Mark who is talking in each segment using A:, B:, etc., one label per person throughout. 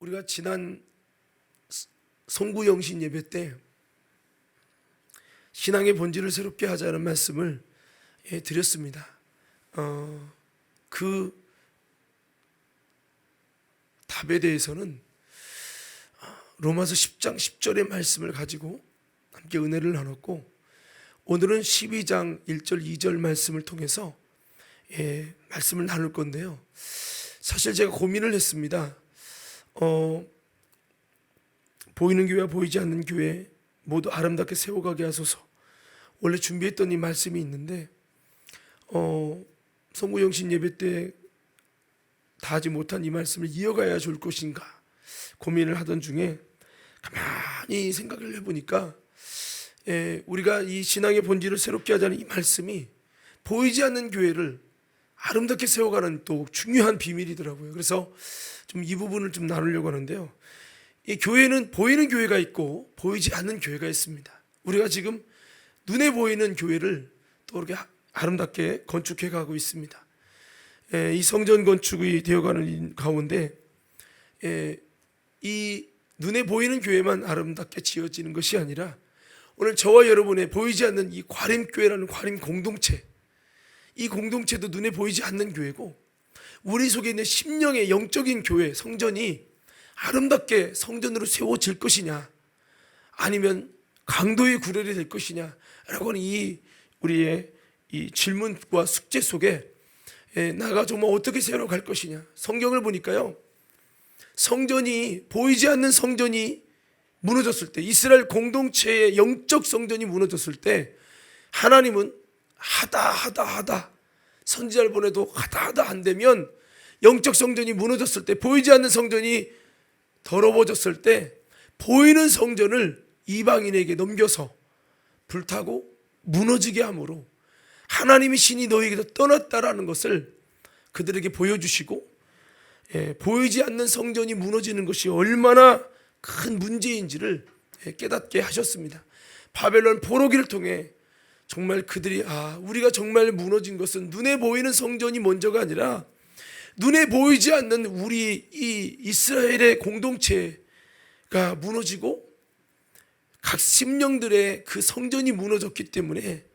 A: 우리가 지난 송구영신 예배 때 신앙의 본질을 새롭게 하자는 말씀을 드렸습니다. 그 답에 대해서는 로마서 10장 10절의 말씀을 가지고 함께 은혜를 나눴고, 오늘은 12장 1절 2절 말씀을 통해서 말씀을 나눌 건데요. 사실 제가 고민을 했습니다. 보이는 교회와 보이지 않는 교회 모두 아름답게 세워가게 하소서. 원래 준비했던 이 말씀이 있는데 송구영신 예배 때 다 하지 못한 이 말씀을 이어가야 좋을 것인가 고민을 하던 중에 가만히 생각을 해보니까 우리가 이 신앙의 본질을 새롭게 하자는 이 말씀이 보이지 않는 교회를 아름답게 세워가는 또 중요한 비밀이더라고요. 그래서 좀 이 부분을 좀 나누려고 하는데요. 이 교회는 보이는 교회가 있고 보이지 않는 교회가 있습니다. 우리가 지금 눈에 보이는 교회를 또 이렇게 아름답게 건축해 가고 있습니다. 이 성전 건축이 되어가는 가운데 이 눈에 보이는 교회만 아름답게 지어지는 것이 아니라 오늘 저와 여러분의 보이지 않는 이 과림교회라는 과림 공동체, 이 공동체도 눈에 보이지 않는 교회고, 우리 속에 있는 심령의 영적인 교회, 성전이 아름답게 성전으로 세워질 것이냐 아니면 강도의 구렬이 될 것이냐 라고 하는 이 우리의 이 질문과 숙제 속에 나가 정말 어떻게 세워갈 것이냐. 성경을 보니까요, 성전이 보이지 않는 성전이 무너졌을 때, 이스라엘 공동체의 영적 성전이 무너졌을 때 하나님은 하다 선지자를 보내도 하다 안 되면, 영적 성전이 무너졌을 때, 보이지 않는 성전이 더러워졌을 때 보이는 성전을 이방인에게 넘겨서 불타고 무너지게 함으로 하나님이 신이 너희에게서 떠났다라는 것을 그들에게 보여주시고, 보이지 않는 성전이 무너지는 것이 얼마나 큰 문제인지를 깨닫게 하셨습니다. 바벨론 포로기를 통해 정말 그들이 우리가 정말 무너진 것은 눈에 보이는 성전이 먼저가 아니라 눈에 보이지 않는 우리 이 이스라엘의 공동체가 무너지고 각 심령들의 그 성전이 무너졌기 때문에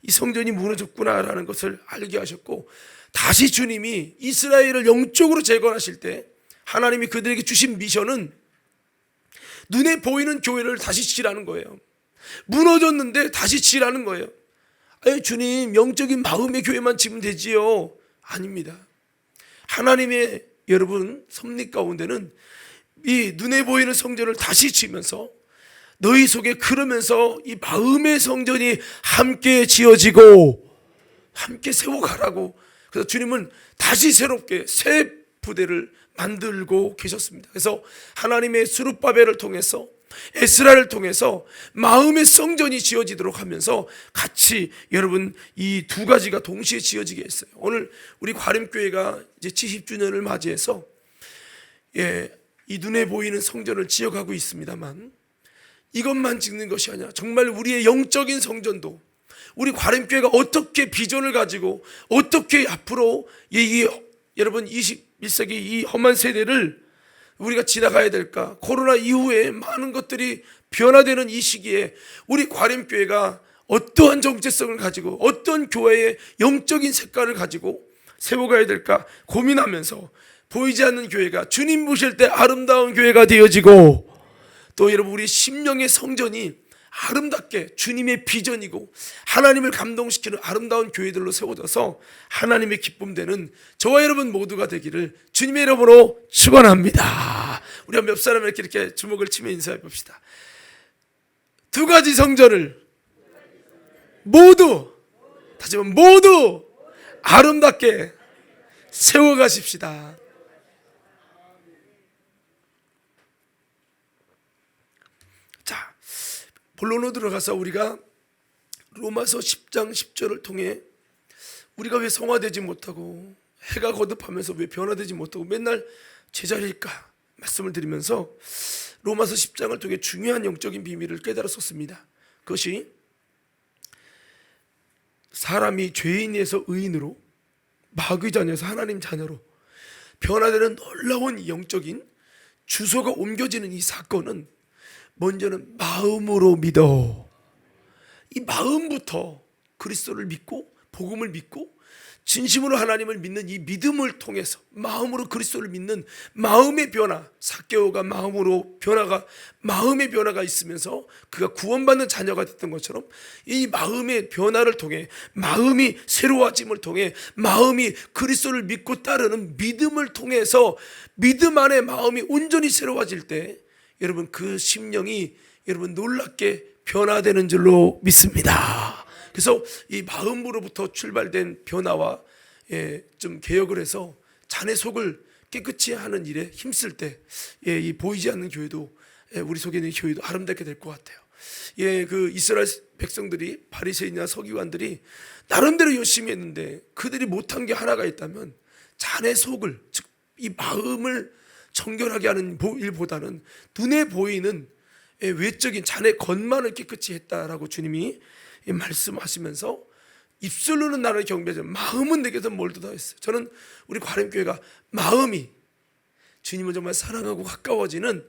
A: 이 성전이 무너졌구나라는 것을 알게 하셨고, 다시 주님이 이스라엘을 영적으로 재건하실 때 하나님이 그들에게 주신 미션은 눈에 보이는 교회를 다시 지으라는 거예요. 무너졌는데 다시 지으라는 거예요. 주님, 영적인 마음의 교회만 지으면 되지요? 아닙니다. 하나님의 여러분 섭리 가운데는 이 눈에 보이는 성전을 다시 지으면서 너희 속에 그러면서 이 마음의 성전이 함께 지어지고 함께 세워가라고. 그래서 주님은 다시 새롭게 새 부대를 만들고 계셨습니다. 그래서 하나님의 스룹바벨을 통해서, 에스라를 통해서 마음의 성전이 지어지도록 하면서 같이 여러분 이 두 가지가 동시에 지어지게 했어요. 오늘 우리 과림교회가 이제 70주년을 맞이해서 이 눈에 보이는 성전을 지어가고 있습니다만, 이것만 짓는 것이 아니라 정말 우리의 영적인 성전도, 우리 과림교회가 어떻게 비전을 가지고 어떻게 앞으로 여러분 21세기 이 험한 세대를 우리가 지나가야 될까. 코로나 이후에 많은 것들이 변화되는 이 시기에 우리 과림교회가 어떠한 정체성을 가지고 어떤 교회의 영적인 색깔을 가지고 세워가야 될까 고민하면서, 보이지 않는 교회가 주님 보실 때 아름다운 교회가 되어지고, 또 여러분 우리 심령의 성전이 아름답게 주님의 비전이고 하나님을 감동시키는 아름다운 교회들로 세워져서 하나님의 기쁨되는 저와 여러분 모두가 되기를 주님의 이름으로 축원합니다. 우리가 몇 사람 이렇게 주먹을 치며 인사해 봅시다. 두 가지 성전을 모두, 다시 한번 모두 아름답게 세워가십시다. 본론으로 들어가서 우리가 로마서 10장 10절을 통해 우리가 왜 성화되지 못하고 해가 거듭하면서 왜 변화되지 못하고 맨날 제자리일까 말씀을 드리면서 로마서 10장을 통해 중요한 영적인 비밀을 깨달았었습니다. 그것이 사람이 죄인에서 의인으로, 마귀 자녀에서 하나님 자녀로 변화되는 놀라운 영적인 주소가 옮겨지는 이 사건은 먼저는 마음으로 믿어. 이 마음부터 그리스도를 믿고 복음을 믿고 진심으로 하나님을 믿는 이 믿음을 통해서 마음으로 그리스도를 믿는 마음의 변화, 삭개오가 마음의 변화가 있으면서 그가 구원받는 자녀가 됐던 것처럼 이 마음의 변화를 통해 마음이 새로워짐을 통해 마음이 그리스도를 믿고 따르는 믿음을 통해서 믿음 안에 마음이 온전히 새로워질 때 여러분 그 심령이 여러분 놀랍게 변화되는 줄로 믿습니다. 그래서 이 마음으로부터 출발된 변화와 좀 개혁을 해서 자네 속을 깨끗이 하는 일에 힘쓸 때 이 보이지 않는 교회도 우리 속에 있는 교회도 아름답게 될 것 같아요. 그 이스라엘 백성들이 바리새인이나 서기관들이 나름대로 열심히 했는데 그들이 못한 게 하나가 있다면 자네 속을 즉 이 마음을 정결하게 하는 일보다는 눈에 보이는 외적인 자네 겉만을 깨끗이 했다라고 주님이 말씀하시면서 입술로는 나를 경배하지만 마음은 내게서 멀다 했어요. 저는 우리 과림교회가 마음이 주님을 정말 사랑하고 가까워지는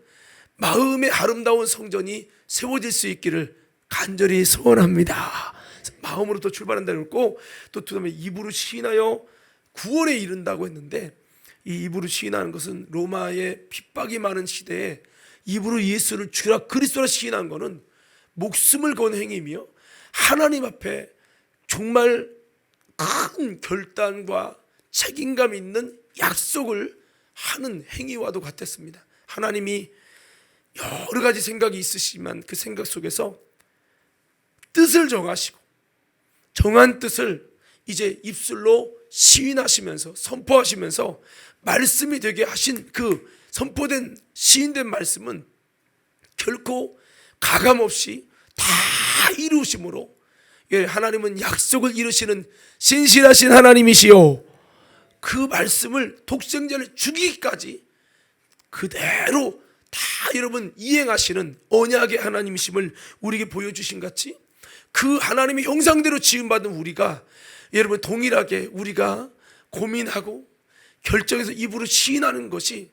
A: 마음의 아름다운 성전이 세워질 수 있기를 간절히 소원합니다. 마음으로 또 출발한다고 했고 또 그다음에 입으로 시인하여 구원에 이른다고 했는데 이 입으로 시인하는 것은 로마의 핍박이 많은 시대에 입으로 예수를 주라 그리스도라 시인한 것은 목숨을 건 행위이며 하나님 앞에 정말 큰 결단과 책임감 있는 약속을 하는 행위와도 같았습니다. 하나님이 여러 가지 생각이 있으시지만 그 생각 속에서 뜻을 정하시고 정한 뜻을 이제 입술로 시인하시면서 선포하시면서 말씀이 되게 하신 그 선포된 시인된 말씀은 결코 가감없이 다 이루심으로 하나님은 약속을 이루시는 신실하신 하나님이시요 그 말씀을 독생자를 주기까지 그대로 다 여러분 이행하시는 언약의 하나님이심을 우리에게 보여주신 같이 그 하나님의 형상대로 지음받은 우리가 여러분 동일하게 우리가 고민하고 결정해서 입으로 시인하는 것이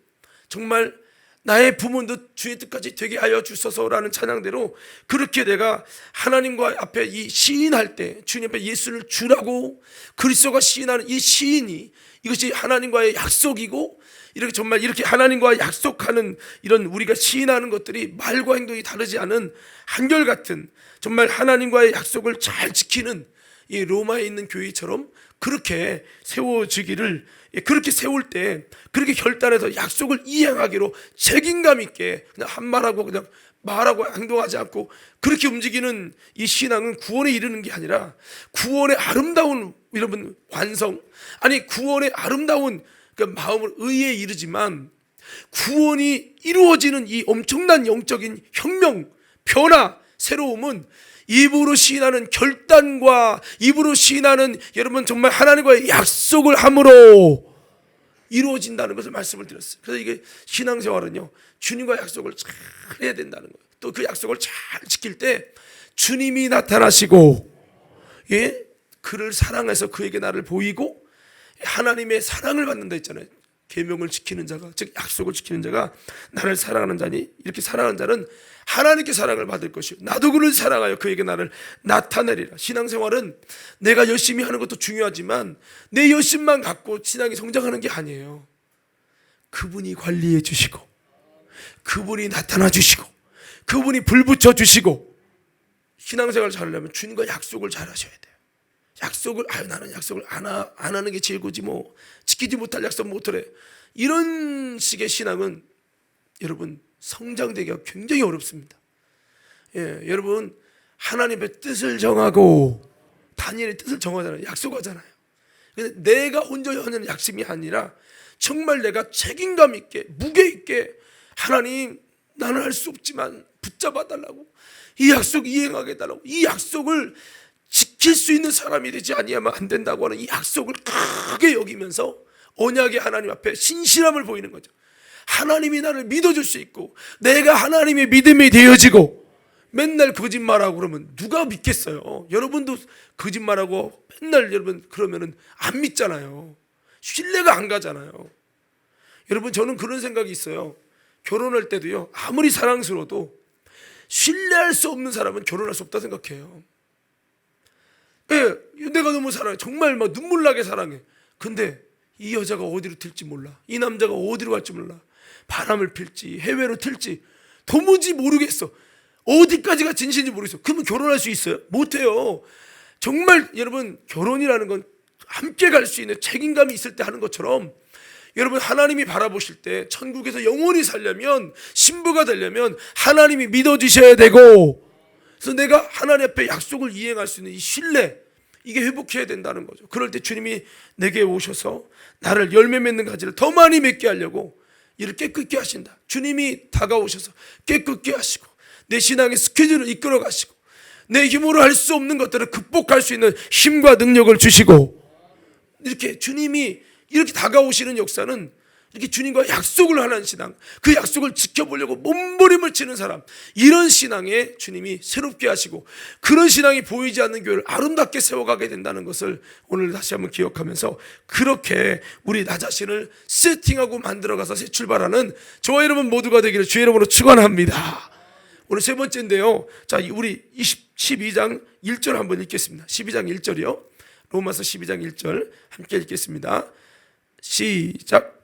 A: 정말 나의 부모도 주의 뜻까지 되게 하여 주소서라는 찬양대로 그렇게 내가 하나님과 앞에 이 시인할 때 주님 앞에 예수를 주라고 그리스도가 시인하는 이 시인이 이것이 하나님과의 약속이고 이렇게 정말 이렇게 하나님과 약속하는 이런 우리가 시인하는 것들이 말과 행동이 다르지 않은 한결같은 정말 하나님과의 약속을 잘 지키는 이 로마에 있는 교회처럼 그렇게 세워지기를 그렇게 세울 때 그렇게 결단해서 약속을 이행하기로 책임감 있게 그냥 한 말하고 그냥 말하고 행동하지 않고 그렇게 움직이는 이 신앙은 구원에 이르는 게 아니라 구원의 아름다운 여러분 완성 아니 구원의 아름다운 그 마음을 의에 이르지만 구원이 이루어지는 이 엄청난 영적인 혁명 변화 새로움은 입으로 시인하는 결단과 입으로 시인하는 여러분 정말 하나님과의 약속을 함으로 이루어진다는 것을 말씀을 드렸어요. 그래서 이게 신앙생활은요 주님과 약속을 잘 해야 된다는 거예요. 또 그 약속을 잘 지킬 때 주님이 나타나시고 그를 사랑해서 그에게 나를 보이고 하나님의 사랑을 받는다 했잖아요. 계명을 지키는 자가 즉 약속을 지키는 자가 나를 사랑하는 자니 이렇게 사랑하는 자는 하나님께 사랑을 받을 것이요 나도 그를 사랑하여 그에게 나를 나타내리라. 신앙생활은 내가 열심히 하는 것도 중요하지만 내 열심만 갖고 신앙이 성장하는 게 아니에요. 그분이 관리해 주시고 그분이 나타나 주시고 그분이 불 붙여 주시고 신앙생활을 잘하려면 주님과 약속을 잘 하셔야 돼요. 약속을 나는 약속을 안 하는 게 제일 고지 뭐 지키지 못할 약속 못하래 이런 식의 신앙은 여러분 성장되기가 굉장히 어렵습니다. 여러분 하나님의 뜻을 정하고 다니엘의 뜻을 정하잖아요. 약속하잖아요. 근데 내가 혼자 하는 약속이 아니라 정말 내가 책임감 있게 무게 있게 하나님 나는 할 수 없지만 붙잡아 달라고 이 약속 이행하게 해달라고 이 약속을 지킬 수 있는 사람이 되지 아니하면 안 된다고 하는 이 약속을 크게 여기면서 언약의 하나님 앞에 신실함을 보이는 거죠. 하나님이 나를 믿어줄 수 있고 내가 하나님의 믿음이 되어지고 맨날 거짓말하고 그러면 누가 믿겠어요? 여러분도 거짓말하고 맨날 여러분 그러면은 안 믿잖아요. 신뢰가 안 가잖아요. 여러분 저는 그런 생각이 있어요. 결혼할 때도요, 아무리 사랑스러워도 신뢰할 수 없는 사람은 결혼할 수 없다 생각해요. 예, 내가 너무 사랑해, 정말 막 눈물 나게 사랑해. 근데 이 여자가 어디로 튈지 몰라, 이 남자가 어디로 갈지 몰라, 바람을 필지 해외로 튈지 도무지 모르겠어, 어디까지가 진실인지 모르겠어. 그러면 결혼할 수 있어요? 못해요. 정말 여러분, 결혼이라는 건 함께 갈 수 있는 책임감이 있을 때 하는 것처럼, 여러분, 하나님이 바라보실 때 천국에서 영원히 살려면, 신부가 되려면 하나님이 믿어지셔야 되고, 그래서 내가 하나님 앞에 약속을 이행할 수 있는 이 신뢰, 이게 회복해야 된다는 거죠. 그럴 때 주님이 내게 오셔서 나를 열매 맺는 가지를 더 많이 맺게 하려고 이를 깨끗게 하신다. 주님이 다가오셔서 깨끗게 하시고 내 신앙의 스케줄을 이끌어 가시고 내 힘으로 할 수 없는 것들을 극복할 수 있는 힘과 능력을 주시고, 이렇게 주님이 이렇게 다가오시는 역사는 이렇게 주님과 약속을 하는 신앙, 그 약속을 지켜보려고 몸부림을 치는 사람, 이런 신앙에 주님이 새롭게 하시고 그런 신앙이 보이지 않는 교회를 아름답게 세워가게 된다는 것을 오늘 다시 한번 기억하면서, 그렇게 우리 나 자신을 세팅하고 만들어가서 새 출발하는 저와 여러분 모두가 되기를 주의 이름으로 축원합니다. 오늘 세 번째인데요, 자, 우리 12장 1절 한번 읽겠습니다. 12장 1절이요. 로마서 12장 1절 함께 읽겠습니다. 시작.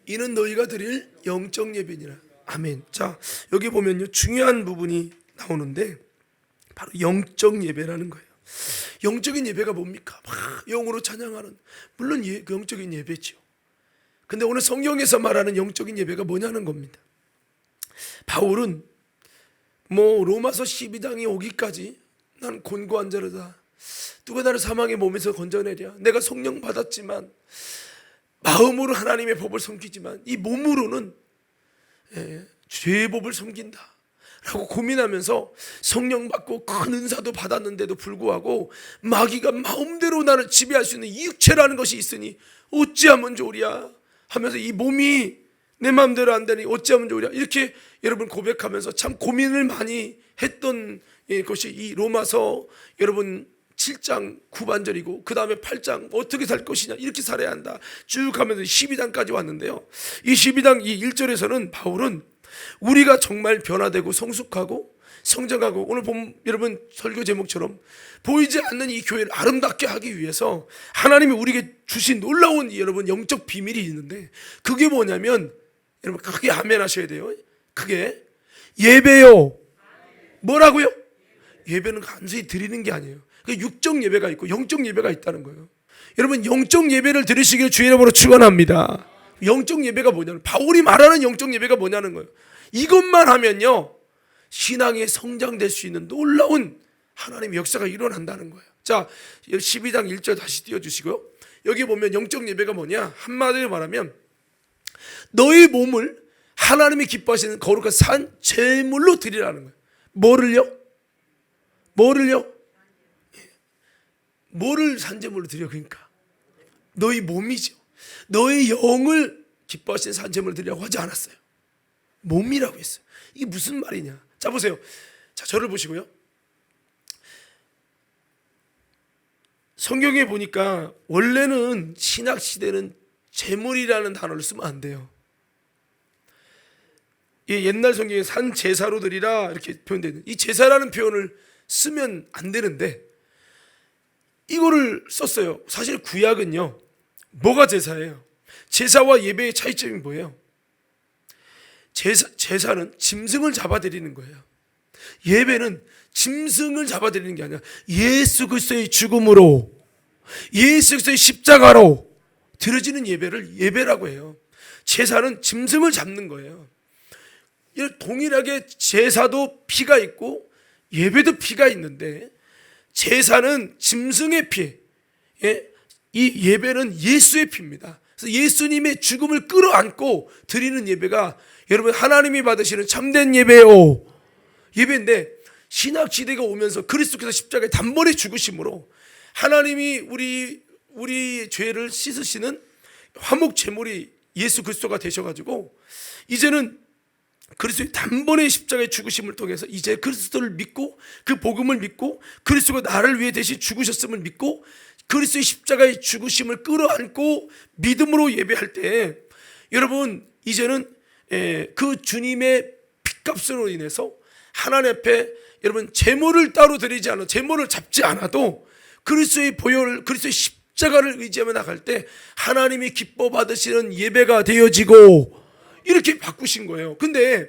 A: 이는 너희가 드릴 영적 예배니라. 아멘. 자, 여기 보면요, 중요한 부분이 나오는데 바로 영적 예배라는 거예요. 영적인 예배가 뭡니까? 막 영으로 찬양하는, 물론 그 영적인 예배죠. 근데 오늘 성경에서 말하는 영적인 예배가 뭐냐는 겁니다. 바울은 로마서 12장이 오기까지 난 곤고한 자로다, 누가 나를 사망의 몸에서 건져내랴, 내가 성령 받았지만 마음으로 하나님의 법을 섬기지만 이 몸으로는 죄의 법을 섬긴다 라고 고민하면서 성령 받고 큰 은사도 받았는데도 불구하고 마귀가 마음대로 나를 지배할 수 있는 이 육체라는 것이 있으니 어찌하면 좋으랴 하면서, 이 몸이 내 마음대로 안 되니 어찌하면 좋으랴, 이렇게 여러분 고백하면서 참 고민을 많이 했던 것이 이 로마서 여러분 7장 9반절이고 그 다음에 8장 어떻게 살 것이냐, 이렇게 살아야 한다 쭉 하면서 12장까지 왔는데요, 이 12장 이 1절에서는 바울은 우리가 정말 변화되고 성숙하고 성장하고, 오늘 여러분 설교 제목처럼 보이지 않는 이 교회를 아름답게 하기 위해서 하나님이 우리에게 주신 놀라운 여러분 영적 비밀이 있는데, 그게 뭐냐면, 여러분 크게 아멘 하셔야 돼요. 크게 예배요. 뭐라고요? 예배는 간소히 드리는 게 아니에요. 육적 예배가 있고 영적 예배가 있다는 거예요. 여러분, 영적 예배를 드리시기를 주의 이름으로 축원합니다. 영적 예배가 뭐냐면, 바울이 말하는 영적 예배가 뭐냐는 거예요. 이것만 하면요, 신앙에 성장될 수 있는 놀라운 하나님의 역사가 일어난다는 거예요. 자, 12장 1절 다시 띄워주시고요. 여기 보면 영적 예배가 뭐냐, 한마디로 말하면 너희 몸을 하나님이 기뻐하시는 거룩한 산 제물로 드리라는 거예요. 뭐를요? 뭐를 산제물로 드려? 그러니까 너희 몸이죠. 너희 영을 기뻐하시는 산제물로 드리라고 하지 않았어요. 몸이라고 했어요. 이게 무슨 말이냐? 자, 보세요. 자, 저를 보시고요. 성경에 보니까 원래는 신약 시대는 제물이라는 단어를 쓰면 안 돼요. 옛날 성경에 산 제사로 드리라 이렇게 표현되는, 이 제사라는 표현을 쓰면 안 되는데 이거를 썼어요. 사실 구약은요, 뭐가 제사예요? 제사와 예배의 차이점이 뭐예요? 제사는 짐승을 잡아드리는 거예요. 예배는 짐승을 잡아드리는 게 아니라 예수 그리스도의 죽음으로, 예수 그리스도의 십자가로 드려지는 예배를 예배라고 해요. 제사는 짐승을 잡는 거예요. 동일하게 제사도 피가 있고 예배도 피가 있는데, 제사는 짐승의 피, 이 예배는 예수의 피입니다. 그래서 예수님의 죽음을 끌어안고 드리는 예배가 여러분 하나님이 받으시는 참된 예배요. 예배인데, 신약 시대가 오면서 그리스도께서 십자가에 단번에 죽으심으로 하나님이 우리 죄를 씻으시는 화목 제물이 예수 그리스도가 되셔가지고, 이제는 그리스도의 단번에 십자가의 죽으심을 통해서 이제 그리스도를 믿고 그 복음을 믿고 그리스도가 나를 위해 대신 죽으셨음을 믿고 그리스도의 십자가의 죽으심을 끌어안고 믿음으로 예배할 때 여러분 이제는 그 주님의 핏값으로 인해서 하나님 앞에 여러분 제물을 따로 드리지 않아 제물을 잡지 않아도 그리스도의 보혈 그리스도의 십자가를 의지하며 나갈 때 하나님이 기뻐 받으시는 예배가 되어지고 이렇게 바꾸신 거예요. 근데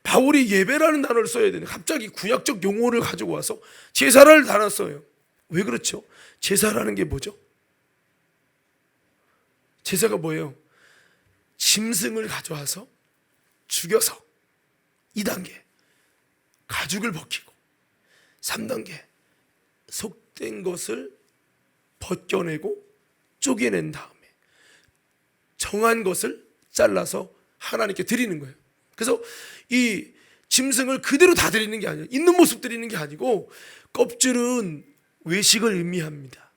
A: 바울이 예배라는 단어를 써야 되는데 갑자기 구약적 용어를 가지고 와서 제사를 달았어요. 왜 그렇죠? 제사라는 게 뭐죠? 제사가 뭐예요? 짐승을 가져와서 죽여서 2단계 가죽을 벗기고 3단계 속된 것을 벗겨내고 쪼개낸 다음에 정한 것을 잘라서 하나님께 드리는 거예요. 그래서 이 짐승을 그대로 다 드리는 게 아니에요. 있는 모습 드리는 게 아니고 껍질은 외식을 의미합니다.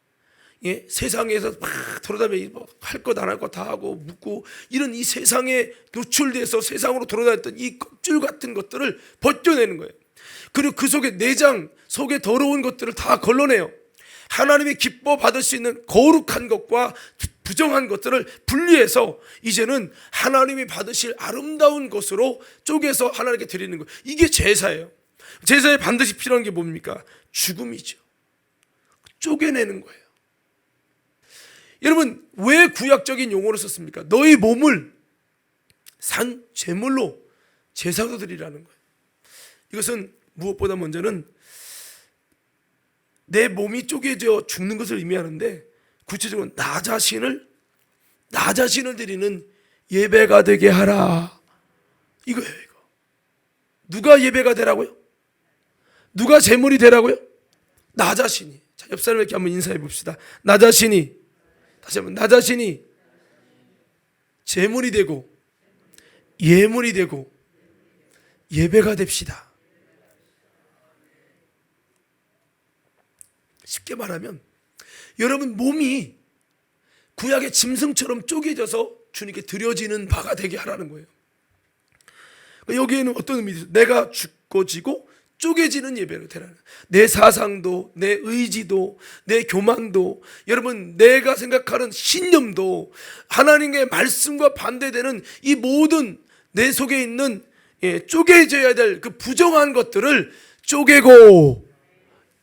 A: 예? 세상에서 막 돌아다니며 할 것 안 할 것 다 하고 묻고 이런 이 세상에 노출돼서 세상으로 돌아다녔던 이 껍질 같은 것들을 벗겨내는 거예요. 그리고 그 속에 내장 속에 더러운 것들을 다 걸러내요. 하나님이 기뻐 받을 수 있는 거룩한 것과 부정한 것들을 분리해서 이제는 하나님이 받으실 아름다운 것으로 쪼개서 하나님께 드리는 거예요. 이게 제사예요. 제사에 반드시 필요한 게 뭡니까? 죽음이죠. 쪼개내는 거예요. 여러분 왜 구약적인 용어를 썼습니까? 너희 몸을 산 제물로 제사로 드리라는 거예요. 이것은 무엇보다 먼저는 내 몸이 쪼개져 죽는 것을 의미하는데 구체적으로 나 자신을 드리는 예배가 되게 하라 이거예요. 이거 누가 예배가 되라고요? 누가 제물이 되라고요? 나 자신이. 자, 옆 사람에게 한번 인사해 봅시다. 나 자신이, 다시 한번 나 자신이 제물이 되고 예물이 되고 예배가 됩시다. 쉽게 말하면 여러분 몸이 구약의 짐승처럼 쪼개져서 주님께 드려지는 바가 되게 하라는 거예요. 여기에는 어떤 의미죠? 내가 죽어지고 쪼개지는 예배를 드리는 내 사상도 내 의지도 내 교만도 여러분 내가 생각하는 신념도 하나님의 말씀과 반대되는 이 모든 내 속에 있는 쪼개져야 될 그 부정한 것들을 쪼개고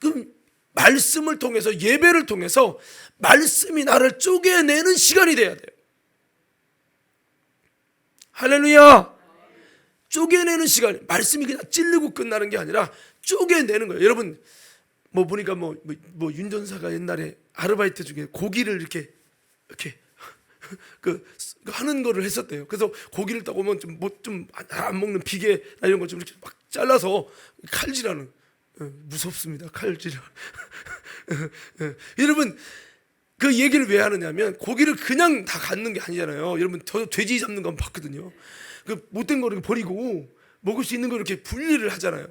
A: 그 말씀을 통해서 예배를 통해서 말씀이 나를 쪼개내는 시간이 돼야 돼요. 할렐루야. 쪼개내는 시간. 말씀이 그냥 찔르고 끝나는 게 아니라 쪼개내는 거예요. 여러분 뭐 보니까 뭐 윤전사가 옛날에 아르바이트 중에 고기를 이렇게 그 하는 거를 했었대요. 그래서 고기를 딱 오면 좀 안 먹는 비계나 이런 거 좀 이렇게 막 잘라서 칼질하는. 무섭습니다. 칼질. 여러분 그 얘기를 왜 하느냐면 고기를 그냥 다 갖는 게 아니잖아요. 여러분 저 돼지 잡는 거 봤거든요. 그 못된 거를 버리고 먹을 수 있는 거 이렇게 분리를 하잖아요.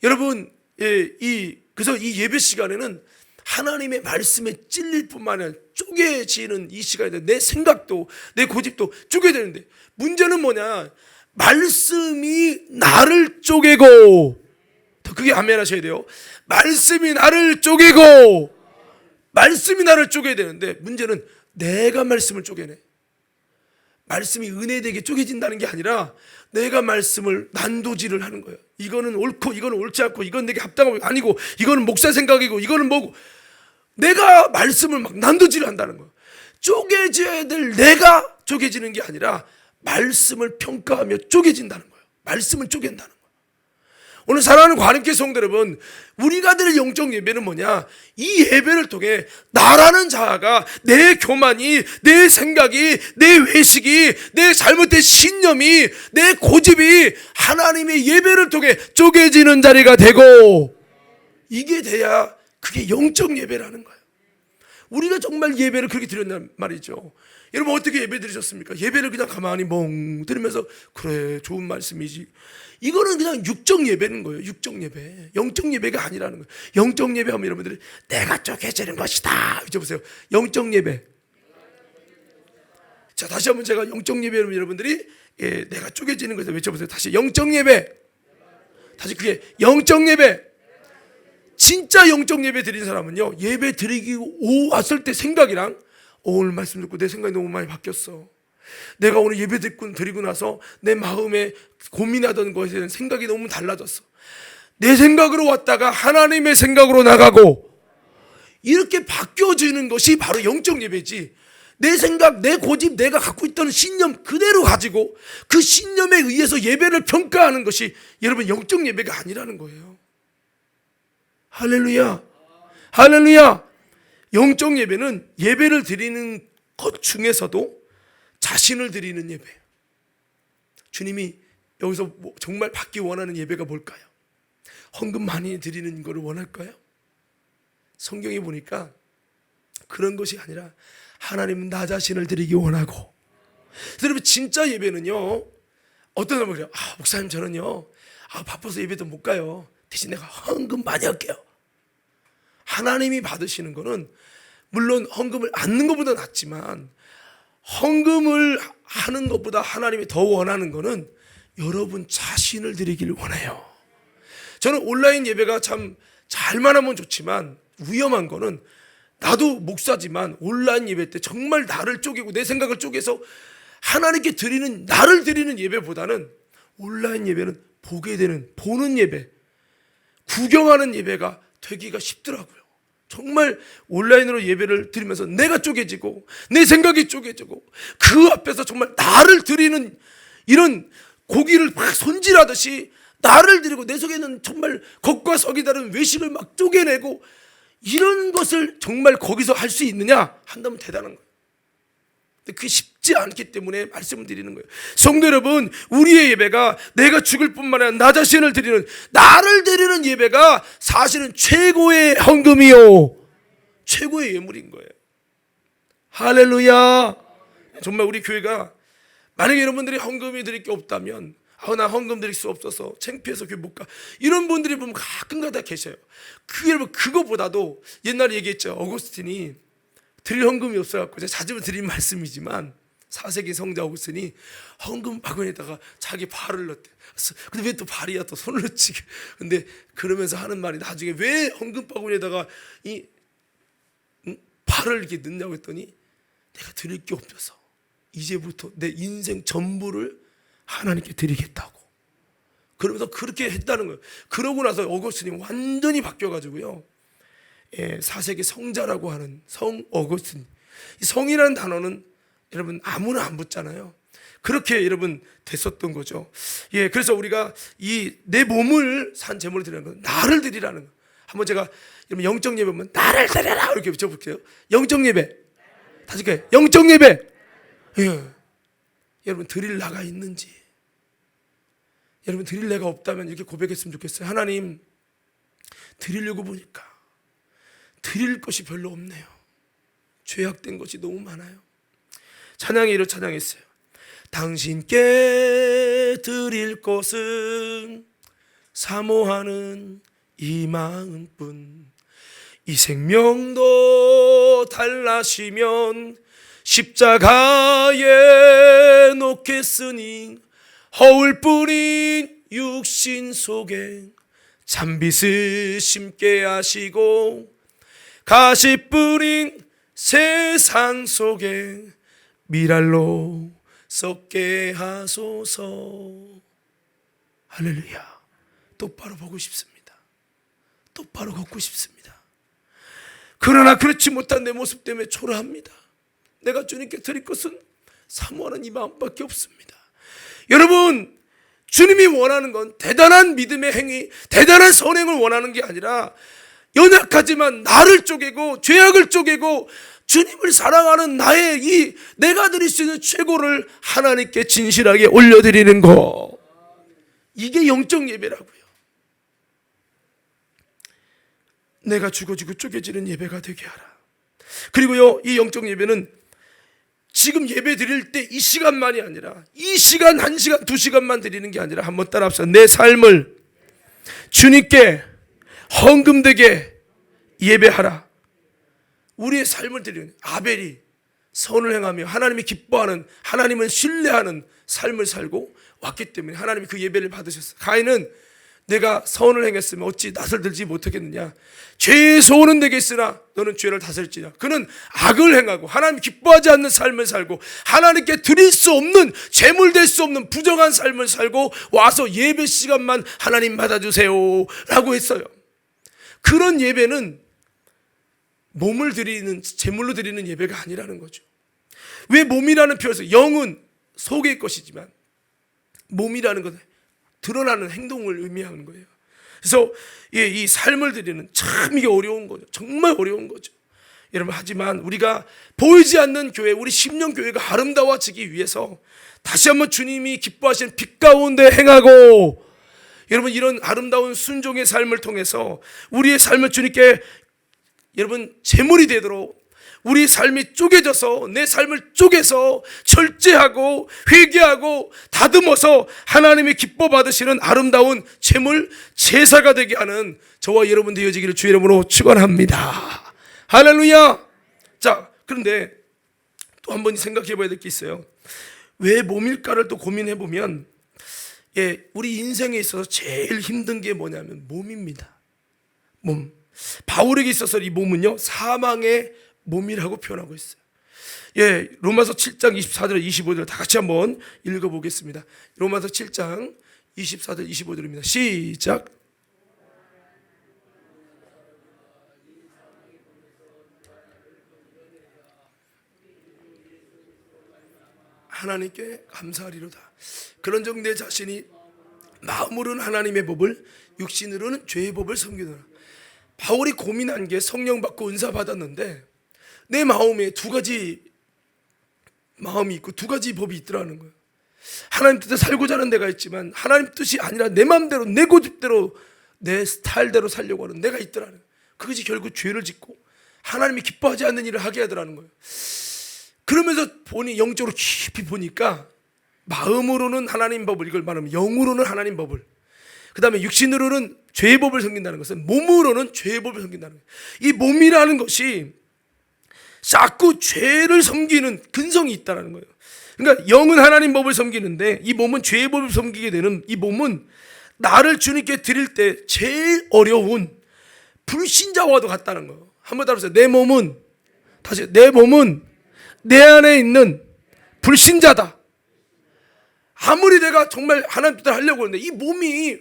A: 여러분 그래서 이 예배 시간에는 하나님의 말씀에 찔릴 뿐만 아니라 쪼개지는 이 시간에 내 생각도 내 고집도 쪼개야 되는데 문제는 뭐냐? 말씀이 나를 쪼개고 더 크게 아멘 하셔야 돼요. 말씀이 나를 쪼개고 말씀이 나를 쪼개야 되는데 문제는 내가 말씀을 쪼개네. 말씀이 은혜되게 쪼개진다는 게 아니라 내가 말씀을 난도질을 하는 거예요. 이거는 옳고 이거는 옳지 않고 이건 내게 합당하고 아니고 이거는 목사 생각이고 이거는 뭐고 내가 말씀을 막 난도질을 한다는 거예요. 쪼개져야 될 내가 쪼개지는 게 아니라 말씀을 평가하며 쪼개진다는 거예요. 말씀을 쪼갠다는 거예요. 오늘 사랑하는 과림교회 성도 여러분, 우리가 드릴 영적 예배는 뭐냐? 이 예배를 통해 나라는 자아가 내 교만이, 내 생각이, 내 외식이, 내 잘못된 신념이, 내 고집이 하나님의 예배를 통해 쪼개지는 자리가 되고 이게 돼야 그게 영적 예배라는 거예요. 우리가 정말 예배를 그렇게 드렸단 말이죠. 여러분 어떻게 예배 드리셨습니까? 예배를 그냥 가만히 멍 들으면서 그래 좋은 말씀이지. 이거는 그냥 육적 예배는 거예요. 육적 예배. 영적 예배가 아니라는 거예요. 영적 예배 하면 여러분들이 내가 쪼개지는 것이다. 잊어보세요. 영적 예배. 자 다시 한번 제가 영적 예배 하면 여러분들이 내가 쪼개지는 것을 외쳐보세요. 다시 영적 예배. 다시 그게 영적 예배. 진짜 영적 예배 드린 사람은요, 예배 드리기 왔을 때 생각이랑 오늘 말씀 듣고 내 생각이 너무 많이 바뀌었어. 내가 오늘 예배 드리고 나서 내 마음에 고민하던 것에 대한 생각이 너무 달라졌어. 내 생각으로 왔다가 하나님의 생각으로 나가고 이렇게 바뀌어지는 것이 바로 영적 예배지. 내 생각, 내 고집, 내가 갖고 있던 신념 그대로 가지고 그 신념에 의해서 예배를 평가하는 것이 여러분 영적 예배가 아니라는 거예요. 할렐루야, 할렐루야. 영적 예배는 예배를 드리는 것 중에서도 자신을 드리는 예배. 주님이 여기서 정말 받기 원하는 예배가 뭘까요? 헌금 많이 드리는 것을 원할까요? 성경에 보니까 그런 것이 아니라 하나님은 나 자신을 드리기 원하고. 여러분 진짜 예배는요, 어떤 사람은 그래요. 목사님 저는요 바빠서 예배도 못 가요. 대신 내가 헌금 많이 할게요. 하나님이 받으시는 거는 물론 헌금을 않는 것보다 낫지만 헌금을 하는 것보다 하나님이 더 원하는 거는 여러분 자신을 드리기를 원해요. 저는 온라인 예배가 참 잘만 하면 좋지만 위험한 거는, 나도 목사지만 온라인 예배 때 정말 나를 쪼개고 내 생각을 쪼개서 하나님께 드리는, 나를 드리는 예배보다는 온라인 예배는 보게 되는, 보는 예배, 구경하는 예배가 되기가 쉽더라고요. 정말 온라인으로 예배를 드리면서 내가 쪼개지고 내 생각이 쪼개지고 그 앞에서 정말 나를 드리는, 이런 고기를 막 손질하듯이 나를 드리고 내 속에는 정말 겉과 속이 다른 외식을 막 쪼개내고, 이런 것을 정말 거기서 할 수 있느냐 한다면 대단한 거예요. 근데 그게 쉽지 않기 때문에 말씀을 드리는 거예요. 성도 여러분, 우리의 예배가 내가 죽을 뿐만 아니라 나 자신을 드리는, 나를 드리는 예배가 사실은 최고의 헌금이요, 최고의 예물인 거예요. 할렐루야. 정말 우리 교회가 만약에 여러분들이 헌금이 드릴 게 없다면, 나 헌금 드릴 수 없어서 창피해서 교회 못 가, 이런 분들이 보면 가끔가다 계셔요. 여러분 그거보다도 옛날에 얘기했죠. 어거스틴이 드릴 헌금이 없어갖고 제가 자주 드린 말씀이지만 4세기 성자 어거스틴이 헌금 바구니에다가 자기 발을 넣었대. 근데 왜 또 발이야, 또 손을 넣지? 근데 그러면서 하는 말이, 나중에 왜 헌금 바구니에다가 이 발을 이렇게 넣냐고 했더니, 내가 드릴 게 없어서 이제부터 내 인생 전부를 하나님께 드리겠다고. 그러면서 그렇게 했다는 거예요. 그러고 나서 어거스틴이 완전히 바뀌어가지고요, 4세기 성자라고 하는 성 어거스틴. 이 성이라는 단어는 여러분 아무나 안 붙잖아요. 그렇게 여러분 됐었던 거죠. 그래서 우리가 이 내 몸을 산 제물을 드리는 건 나를 드리라는 거. 한번 제가 여러분 영적 예배면 나를 드려라 이렇게 붙여볼게요. 영적 예배. 다시 할게요. 영적 예배. 여러분 드릴 나가 있는지, 여러분 드릴 내가 없다면 이렇게 고백했으면 좋겠어요. 하나님, 드리려고 보니까 드릴 것이 별로 없네요. 죄악된 것이 너무 많아요. 찬양에 이렇게 찬양했어요. 당신께 드릴 것은 사모하는 이 마음뿐, 이 생명도 달라시면 십자가에 놓겠으니, 허울뿐인 육신 속에 잔빛을 심게 하시고 가시뿌린 세상 속에 미랄로 썩게 하소서. 할렐루야. 똑바로 보고 싶습니다. 똑바로 걷고 싶습니다. 그러나 그렇지 못한 내 모습 때문에 초라합니다. 내가 주님께 드릴 것은 사모하는 이 마음밖에 없습니다. 여러분, 주님이 원하는 건 대단한 믿음의 행위, 대단한 선행을 원하는 게 아니라 연약하지만 나를 쪼개고 죄악을 쪼개고 주님을 사랑하는 나의 이 내가 드릴 수 있는 최고를 하나님께 진실하게 올려드리는 거, 이게 영적 예배라고요. 내가 죽어지고 쪼개지는 예배가 되게 하라. 그리고요, 이 영적 예배는 지금 예배 드릴 때 이 시간만이 아니라 이 시간, 1시간, 2시간만 드리는 게 아니라, 한번 따라합시다. 내 삶을 주님께 헌금되게 예배하라. 우리의 삶을 드리는, 아벨이 선을 행하며 하나님이 기뻐하는, 하나님을 신뢰하는 삶을 살고 왔기 때문에 하나님이 그 예배를 받으셨어요. 가인은 내가 선을 행했으면 어찌 낯을 들지 못하겠느냐. 죄의 소원은 내게 있으나 너는 죄를 다스릴지냐. 그는 악을 행하고 하나님 기뻐하지 않는 삶을 살고 하나님께 드릴 수 없는, 제물 될 수 없는 부정한 삶을 살고 와서 예배 시간만 하나님 받아주세요 라고 했어요. 그런 예배는 몸을 드리는, 제물로 드리는 예배가 아니라는 거죠. 왜 몸이라는 표현에서 영은 속의 것이지만 몸이라는 것은 드러나는 행동을 의미하는 거예요. 그래서 이 삶을 드리는, 참 이게 어려운 거죠. 정말 어려운 거죠. 여러분, 하지만 우리가 보이지 않는 교회, 우리 심령교회가 아름다워지기 위해서 다시 한번 주님이 기뻐하시는 빛 가운데 행하고, 여러분 이런 아름다운 순종의 삶을 통해서 우리의 삶을 주님께 여러분 제물이 되도록, 우리 삶이 쪼개져서 내 삶을 쪼개서 절제하고 회개하고 다듬어서 하나님이 기뻐 받으시는 아름다운 제물, 제사가 되게 하는 저와 여러분 되어지기를 주의 이름으로 축원합니다. 할렐루야. 자, 그런데 또 한 번 생각해 봐야 될 게 있어요. 왜 몸일까를 또 고민해 보면, 우리 인생에 있어서 제일 힘든 게 뭐냐면 몸입니다. 몸. 바울에게 있어서 이 몸은요, 사망의 몸이라고 표현하고 있어요. 로마서 7장 24절 25절 다 같이 한번 읽어보겠습니다. 로마서 7장 24절 25절입니다. 시작. 하나님께 감사하리로다. 그런즉 내 자신이 마음으로는 하나님의 법을, 육신으로는 죄의 법을 섬기노라. 바울이 고민한 게, 성령 받고 은사 받았는데 내 마음에 두 가지 마음이 있고 두 가지 법이 있더라는 거예요. 하나님 뜻에 살고자 하는 내가 있지만 하나님 뜻이 아니라 내 마음대로, 내 고집대로, 내 스타일대로 살려고 하는 내가 있더라는 거예요. 그것이 결국 죄를 짓고 하나님이 기뻐하지 않는 일을 하게 하더라는 거예요. 그러면서 보니, 영적으로 깊이 보니까 마음으로는 하나님 법을, 이걸 말하면 영으로는 하나님 법을, 그 다음에 육신으로는 죄의 법을 섬긴다는 것은 몸으로는 죄의 법을 섬긴다는 거예요. 이 몸이라는 것이 자꾸 죄를 섬기는 근성이 있다는 거예요. 그러니까 영은 하나님 법을 섬기는데 이 몸은 죄의 법을 섬기게 되는, 이 몸은 나를 주님께 드릴 때 제일 어려운 불신자와도 같다는 거예요. 한번 따라해보세요. 내 몸은, 다시, 내 몸은 내 안에 있는 불신자다. 아무리 내가 정말 하나님 뜻대로 하려고 하는데 이 몸이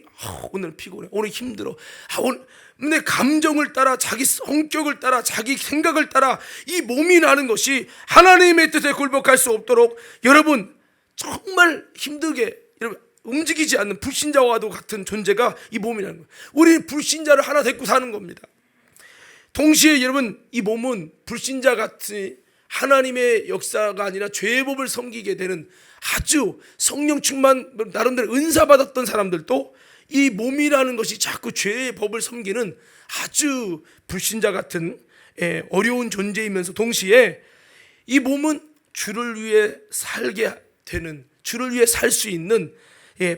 A: 오늘 피곤해, 오늘 힘들어, 오늘 내 감정을 따라, 자기 성격을 따라, 자기 생각을 따라 이 몸이라는 것이 하나님의 뜻에 굴복할 수 없도록 여러분 정말 힘들게 여러분 움직이지 않는 불신자와도 같은 존재가 이 몸이라는 거예요. 우리 불신자를 하나 데리고 사는 겁니다. 동시에 여러분 이 몸은 불신자 같이 하나님의 역사가 아니라 죄의 법을 섬기게 되는 아주 성령 충만, 나름대로 은사 받았던 사람들도 이 몸이라는 것이 자꾸 죄의 법을 섬기는 아주 불신자 같은 어려운 존재이면서 동시에 이 몸은 주를 위해 살게 되는, 주를 위해 살 수 있는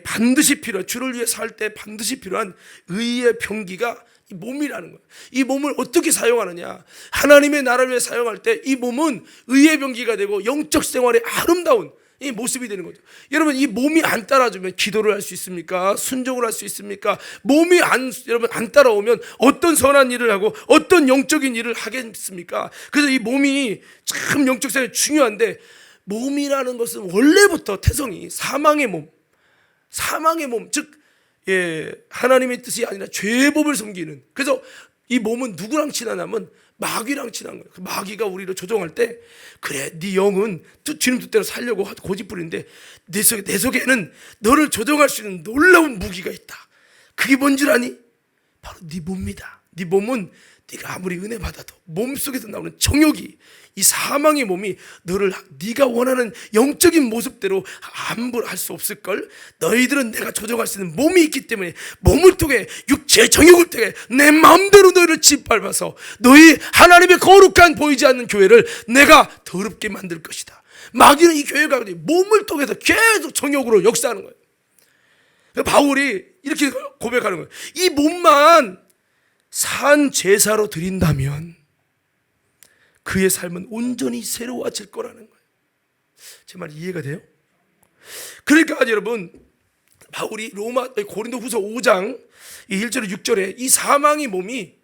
A: 반드시 필요한, 주를 위해 살 때 반드시 필요한 의의 병기가 이 몸이라는 거예요. 이 몸을 어떻게 사용하느냐, 하나님의 나라를 위해 사용할 때 이 몸은 의의 병기가 되고 영적 생활의 아름다운 이 모습이 되는 거죠. 여러분 이 몸이 안 따라주면 기도를 할 수 있습니까? 순종을 할 수 있습니까? 몸이 여러분 안 따라오면 어떤 선한 일을 하고 어떤 영적인 일을 하겠습니까? 그래서 이 몸이 참 영적 생활이 중요한데, 몸이라는 것은 원래부터 태성이 사망의 몸, 즉 하나님의 뜻이 아니라 죄의 법을 섬기는, 그래서 이 몸은 누구랑 친하냐면 마귀랑 친한 거예요. 그 마귀가 우리를 조종할 때, 그래 네 영은 주님 뜻대로 살려고 고집 부리는데 내 속에는 너를 조종할 수 있는 놀라운 무기가 있다. 그게 뭔지 아니? 바로 네 몸이다. 네 몸은 네가 아무리 은혜 받아도 몸속에서 나오는 정욕이, 이 사망의 몸이 너를 네가 원하는 영적인 모습대로 함부로 할 수 없을걸. 너희들은 내가 조정할 수 있는 몸이 있기 때문에 몸을 통해, 육체의 정욕을 통해 내 마음대로 너희를 짓밟아서 너희 하나님의 거룩한 보이지 않는 교회를 내가 더럽게 만들 것이다. 마귀는 이 교회가 몸을 통해서 계속 정욕으로 역사하는 거예요. 바울이 이렇게 고백하는 거예요. 이 몸만 산 제사로 드린다면 그의 삶은 온전히 새로워질 거라는 거예요. 제 말 이해가 돼요? 그러니까 여러분, 바울이 고린도후서 5장 1절 6절에 이 사망의 몸이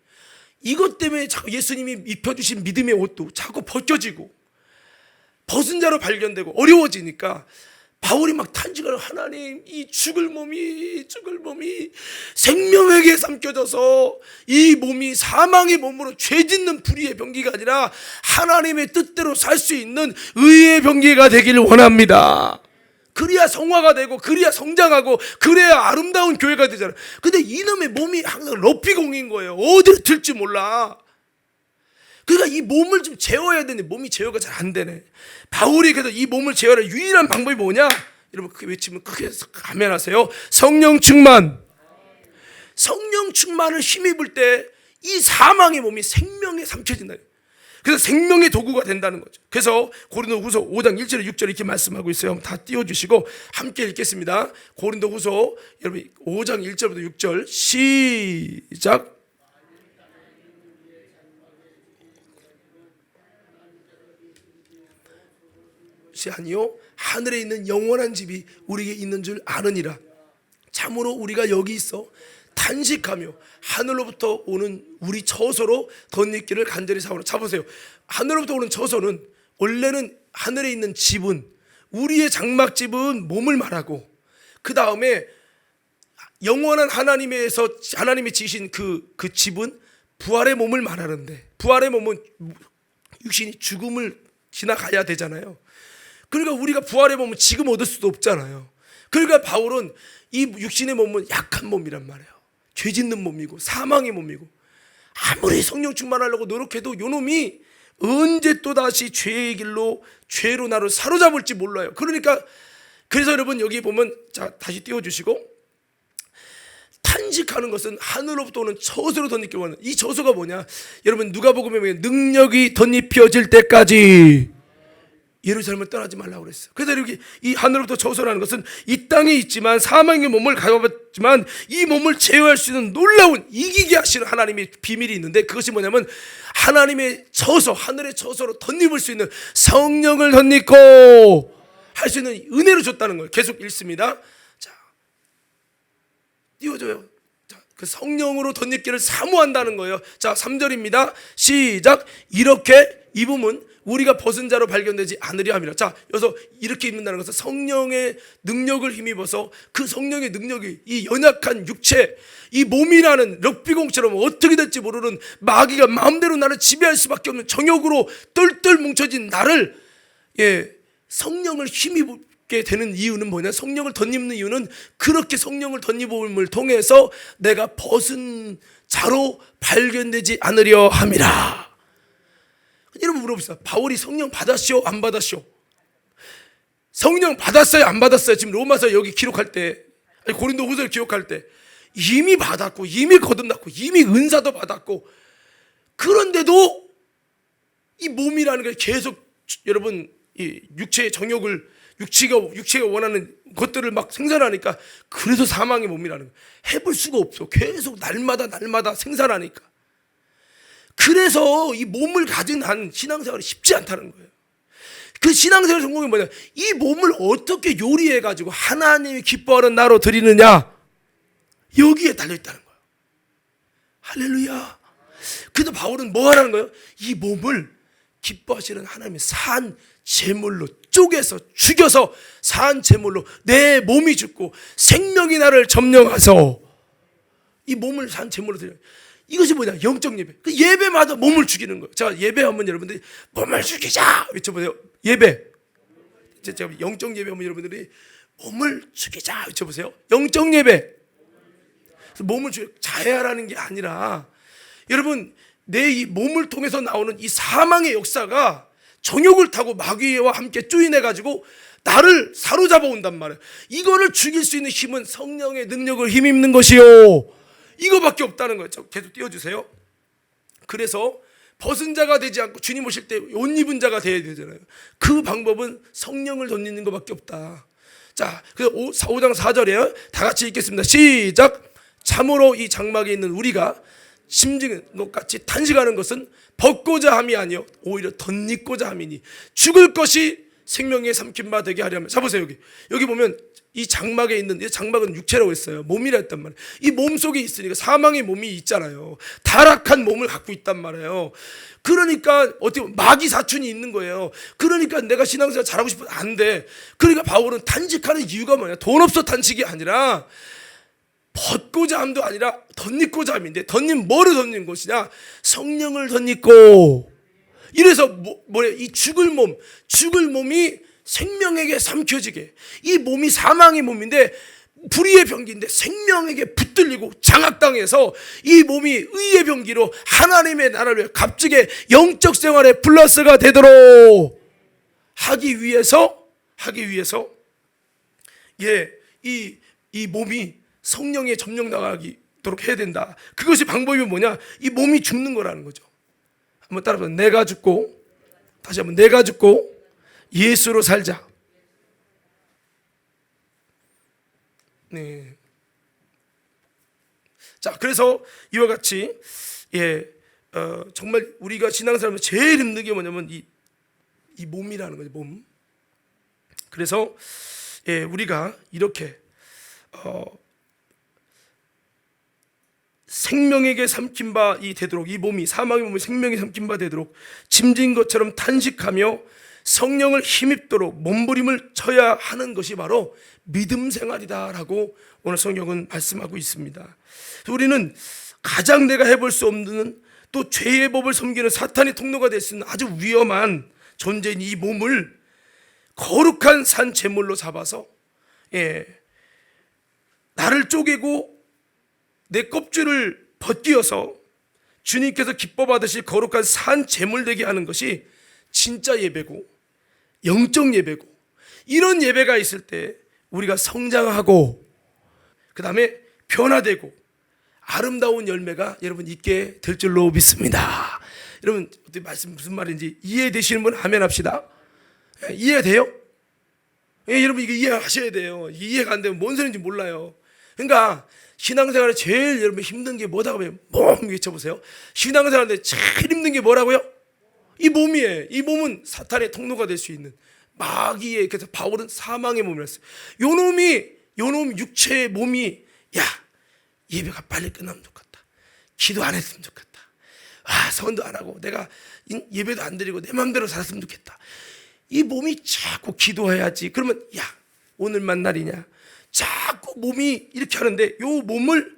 A: 이것 때문에 자꾸 예수님이 입혀주신 믿음의 옷도 자꾸 벗겨지고 벗은 자로 발견되고 어려워지니까 바울이 막 탄식을, 하나님, 이 죽을 몸이 생명에게 삼켜져서 이 몸이 사망의 몸으로 죄 짓는 불의의 병기가 아니라 하나님의 뜻대로 살 수 있는 의의 병기가 되기를 원합니다. 그래야 성화가 되고, 그래야 성장하고, 그래야 아름다운 교회가 되잖아요. 근데 이놈의 몸이 항상 러피공인 거예요. 어디로 튈지 몰라. 그러니까 이 몸을 좀 제어해야 되는데 몸이 제어가 잘 안 되네. 바울이 그래서 이 몸을 제어할 유일한 방법이 뭐냐? 여러분, 그렇게 외치면 크게 아멘하세요. 성령 충만. 성령 충만을 힘입을 때 이 사망의 몸이 생명에 삼켜진다. 그래서 생명의 도구가 된다는 거죠. 그래서 고린도후서 5장 1절 6절 이렇게 말씀하고 있어요. 다 띄워주시고 함께 읽겠습니다. 고린도후서 여러분 5장 1절부터 6절 시작. 아니요, 하늘에 있는 영원한 집이 우리에게 있는 줄 아느니라. 참으로 우리가 여기 있어 탄식하며 하늘로부터 오는 우리 처소로 덧입기를 간절히 사오노라. 잡으세요. 하늘로부터 오는 처소는 원래는 하늘에 있는 집은, 우리의 장막집은 몸을 말하고, 그 다음에 영원한 하나님이 지으신 그 집은 부활의 몸을 말하는데, 부활의 몸은 육신이 죽음을 지나가야 되잖아요. 그러니까 우리가 부활의 몸은 지금 얻을 수도 없잖아요. 그러니까 바울은 이 육신의 몸은 약한 몸이란 말이에요. 죄 짓는 몸이고 사망의 몸이고, 아무리 성령 충만하려고 노력해도 요놈이 언제 또다시 죄의 길로, 죄로 나를 사로잡을지 몰라요. 그러니까 그래서 여러분 여기 보면, 자 다시 띄워주시고, 탄식하는 것은 하늘로부터 오는 처소로 덧입히고 하는, 이 처소가 뭐냐? 여러분 누가복음에 보면 능력이 덧입혀질 때까지 예루살렘을 떠나지 말라고 그랬어요. 그래서 여기 이 하늘로부터 처소라는 것은 이 땅에 있지만 사망의 몸을 가져봤지만 이 몸을 제어할 수 있는 놀라운 이기게 하시는 하나님의 비밀이 있는데, 그것이 뭐냐면 하나님의 처소, 하늘의 처소로 덧입을 수 있는 성령을 덧입고 할 수 있는 은혜를 줬다는 거예요. 계속 읽습니다. 자, 띄워줘요. 자, 그 성령으로 덧입기를 사모한다는 거예요. 자, 3절입니다. 시작. 이렇게 입음은 우리가 벗은 자로 발견되지 않으려 함이라. 자, 여기서 이렇게 입는다는 것은 성령의 능력을 힘입어서 그 성령의 능력이 이 연약한 육체, 이 몸이라는 럭비공처럼 어떻게 될지 모르는 마귀가 마음대로 나를 지배할 수밖에 없는 정욕으로 똘똘 뭉쳐진 나를, 성령을 힘입게 되는 이유는 뭐냐? 성령을 덧입는 이유는 그렇게 성령을 덧입음을 통해서 내가 벗은 자로 발견되지 않으려 함이라. 여러분 물어봅시다. 바울이 성령 받았시오? 안 받았시오? 성령 받았어요? 안 받았어요? 지금 로마서 여기 기록할 때, 아니 고린도후서를 기록할 때 이미 받았고, 이미 거듭났고, 이미 은사도 받았고, 그런데도 이 몸이라는 게 계속 여러분 이 육체의 정욕을, 육체가 원하는 것들을 막 생산하니까, 그래서 사망의 몸이라는 거예요. 해볼 수가 없어. 계속 날마다 생산하니까. 그래서 이 몸을 가진 한 신앙생활이 쉽지 않다는 거예요. 그 신앙생활 성공이 뭐냐? 이 몸을 어떻게 요리해가지고 하나님이 기뻐하는 나로 드리느냐, 여기에 달려있다는 거예요. 할렐루야. 그래서 바울은 뭐 하라는 거예요? 이 몸을 기뻐하시는 하나님의 산 제물로 쪼개서 죽여서 산 제물로 내 몸이 죽고 생명이 나를 점령해서 이 몸을 산 제물로 드려요. 이것이 뭐냐? 영적 예배. 그 예배마다 몸을 죽이는 거예요. 자, 예배하면 여러분들이 몸을 죽이자 외쳐보세요. 예배. 제가 영적 예배하면 여러분들이 몸을 죽이자 외쳐보세요. 영적 예배. 몸을 자해하라는 게 아니라, 여러분 내 이 몸을 통해서 나오는 이 사망의 역사가 정욕을 타고 마귀와 함께 조인해가지고 나를 사로잡아 온단 말이에요. 이거를 죽일 수 있는 힘은 성령의 능력을 힘입는 것이요, 이거밖에 없다는 거예요. 계속 띄워주세요. 그래서 벗은 자가 되지 않고 주님 오실 때 옷 입은 자가 되어야 되잖아요. 그 방법은 성령을 덧입는 것밖에 없다. 자, 그래서 5장 4절에 다 같이 읽겠습니다. 시작. 참으로 이 장막에 있는 우리가 심증은 것같이 탄식하는 것은 벗고자 함이 아니요 오히려 덧입고자 함이니 죽을 것이 생명에 삼킨 바 되게 하려면, 자 보세요. 여기 보면 이 장막에 있는, 이 장막은 육체라고 했어요. 몸이라 했단 말이에요. 이 몸 속에 있으니까 사망의 몸이 있잖아요. 타락한 몸을 갖고 있단 말이에요. 그러니까 어떻게 보면 마귀 사춘이 있는 거예요. 그러니까 내가 신앙생활 잘하고 싶어도 안 돼. 그러니까 바울은 단식하는 이유가 뭐냐, 돈 없어 단식이 아니라 벗고자 함도 아니라 덧입고자 함인데, 덧입 뭐를 덧입는 것이냐, 성령을 덧입고. 이래서 뭐래, 이 죽을 몸이 생명에게 삼켜지게, 이 몸이 사망의 몸인데 불의의 병기인데 생명에게 붙들리고 장악당해서 이 몸이 의의 병기로 하나님의 나라를 위해 값지게 영적 생활에 플러스가 되도록 하기 위해서 이 몸이 성령에 점령당하도록 해야 된다. 그것이 방법이 뭐냐, 이 몸이 죽는 거라는 거죠. 한번 따라해보세요. 내가 죽고, 다시 한번, 내가 죽고 예수로 살자. 네. 자, 그래서 이와 같이 정말 우리가 신앙생활에서 제일 힘든 게 뭐냐면 이 몸이라는 거죠. 몸. 그래서 우리가 이렇게 생명에게 삼킨 바 되도록, 이 몸이, 사망의 몸이 생명에 삼킨 바 되도록 짐진 것처럼 탄식하며 성령을 힘입도록 몸부림을 쳐야 하는 것이 바로 믿음 생활이다라고 오늘 성경은 말씀하고 있습니다. 우리는 가장 내가 해볼 수 없는, 또 죄의 법을 섬기는 사탄의 통로가 될 수 있는 아주 위험한 존재인 이 몸을 거룩한 산 제물로 잡아서 나를 쪼개고 내 껍질을 벗기어서 주님께서 기뻐 받으실 거룩한 산 제물 되게 하는 것이 진짜 예배고, 영적 예배고, 이런 예배가 있을 때 우리가 성장하고 그 다음에 변화되고 아름다운 열매가 여러분 있게 될 줄로 믿습니다. 여러분 어떻게 말씀 무슨 말인지 이해되시는 분 아멘 합시다. 이해돼요? 여러분 이거 이해하셔야 돼요. 이해가 안 되면 뭔 소리인지 몰라요. 그러니까 신앙생활에 제일 여러분 힘든 게 뭐다고 하면 몸 외쳐보세요. 신앙생활에 제일 힘든 게 뭐라고요? 이 몸이에요. 이 몸은 사탄의 통로가 될 수 있는 마귀의, 그래서 바울은 사망의 몸이었어요. 요놈 육체의 몸이, 야, 예배가 빨리 끝나면 좋겠다, 기도 안 했으면 좋겠다, 선도 안 하고 내가 예배도 안 드리고 내 마음대로 살았으면 좋겠다. 이 몸이 자꾸 기도해야지. 그러면 야, 오늘만 날이냐, 자꾸 몸이 이렇게 하는데, 요 몸을,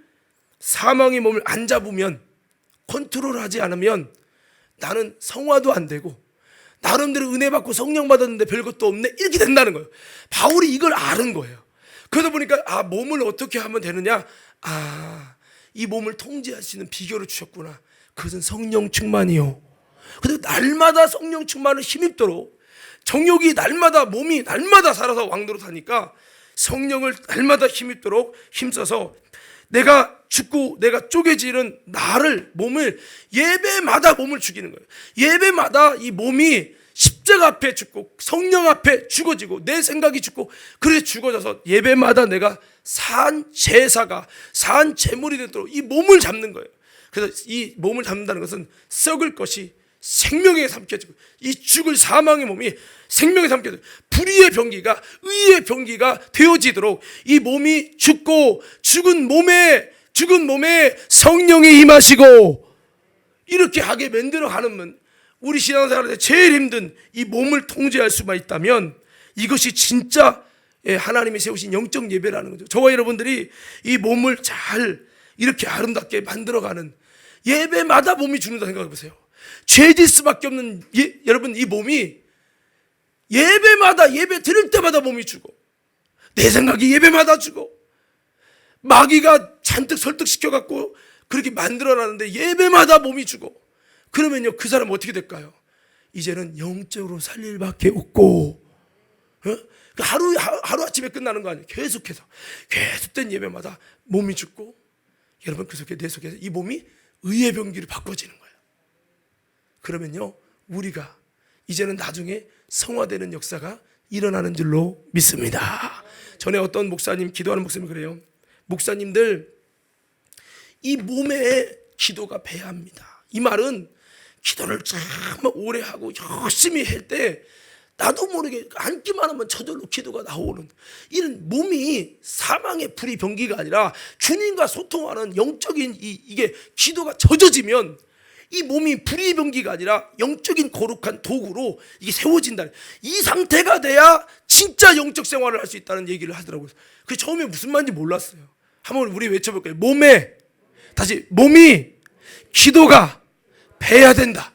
A: 사망의 몸을 안 잡으면, 컨트롤하지 않으면 나는 성화도 안 되고 나름대로 은혜 받고 성령 받았는데 별것도 없네, 이렇게 된다는 거예요. 바울이 이걸 아는 거예요. 그러다 보니까 몸을 어떻게 하면 되느냐, 이 몸을 통제할 수 있는 비결을 주셨구나. 그것은 성령 충만이요. 그래서 날마다 성령 충만을 힘입도록, 정욕이 날마다, 몸이 날마다 살아서 왕도로 사니까 성령을 날마다 힘입도록 힘써서 내가 죽고 내가 쪼개지는 나를, 몸을, 예배마다 몸을 죽이는 거예요. 예배마다 이 몸이 십자가 앞에 죽고 성령 앞에 죽어지고 내 생각이 죽고, 그래서 죽어져서 예배마다 내가 산 제사가, 산 제물이 되도록 이 몸을 잡는 거예요. 그래서 이 몸을 잡는다는 것은 썩을 것이 생명에 삼켜지고, 이 죽을 사망의 몸이 생명에 삼켜지고, 불의의 병기가 의의 병기가 되어지도록 이 몸이 죽고, 죽은 몸에 성령이 임하시고, 이렇게 하게 만들어 가는, 우리 신앙생활에 제일 힘든 이 몸을 통제할 수만 있다면 이것이 진짜 하나님이 세우신 영적 예배라는 거죠. 저와 여러분들이 이 몸을 잘 이렇게 아름답게 만들어가는, 예배마다 몸이 죽는다 생각해 보세요. 죄질 수밖에 없는 여러분, 이 몸이 예배마다, 예배 드릴 때마다 몸이 죽어. 내 생각이 예배마다 죽어. 마귀가 잔뜩 설득시켜갖고 그렇게 만들어놨는데 예배마다 몸이 죽어. 그러면요, 그 사람 어떻게 될까요? 이제는 영적으로 살 일밖에 없고, 하루아침에 끝나는 거 아니에요. 계속된 예배마다 몸이 죽고, 여러분 그 속에, 내 속에서 이 몸이 의의 병기로 바꿔지는 거예요. 그러면요, 우리가 이제는 나중에 성화되는 역사가 일어나는 줄로 믿습니다. 전에 어떤 목사님, 기도하는 목사님 그래요. 목사님들, 이 몸에 기도가 배합니다. 이 말은 기도를 정말 오래 하고 열심히 할 때 나도 모르게 앉기만 하면 저절로 기도가 나오는 이런 몸이 사망의 불이 병기가 아니라 주님과 소통하는 영적인 이게 기도가 젖어지면 이 몸이 불의 병기가 아니라 영적인 거룩한 도구로 이게 세워진다. 이 상태가 돼야 진짜 영적 생활을 할 수 있다는 얘기를 하더라고요. 그 처음에 무슨 말인지 몰랐어요. 한번 우리 외쳐볼까요? 몸이 기도가 배야 된다.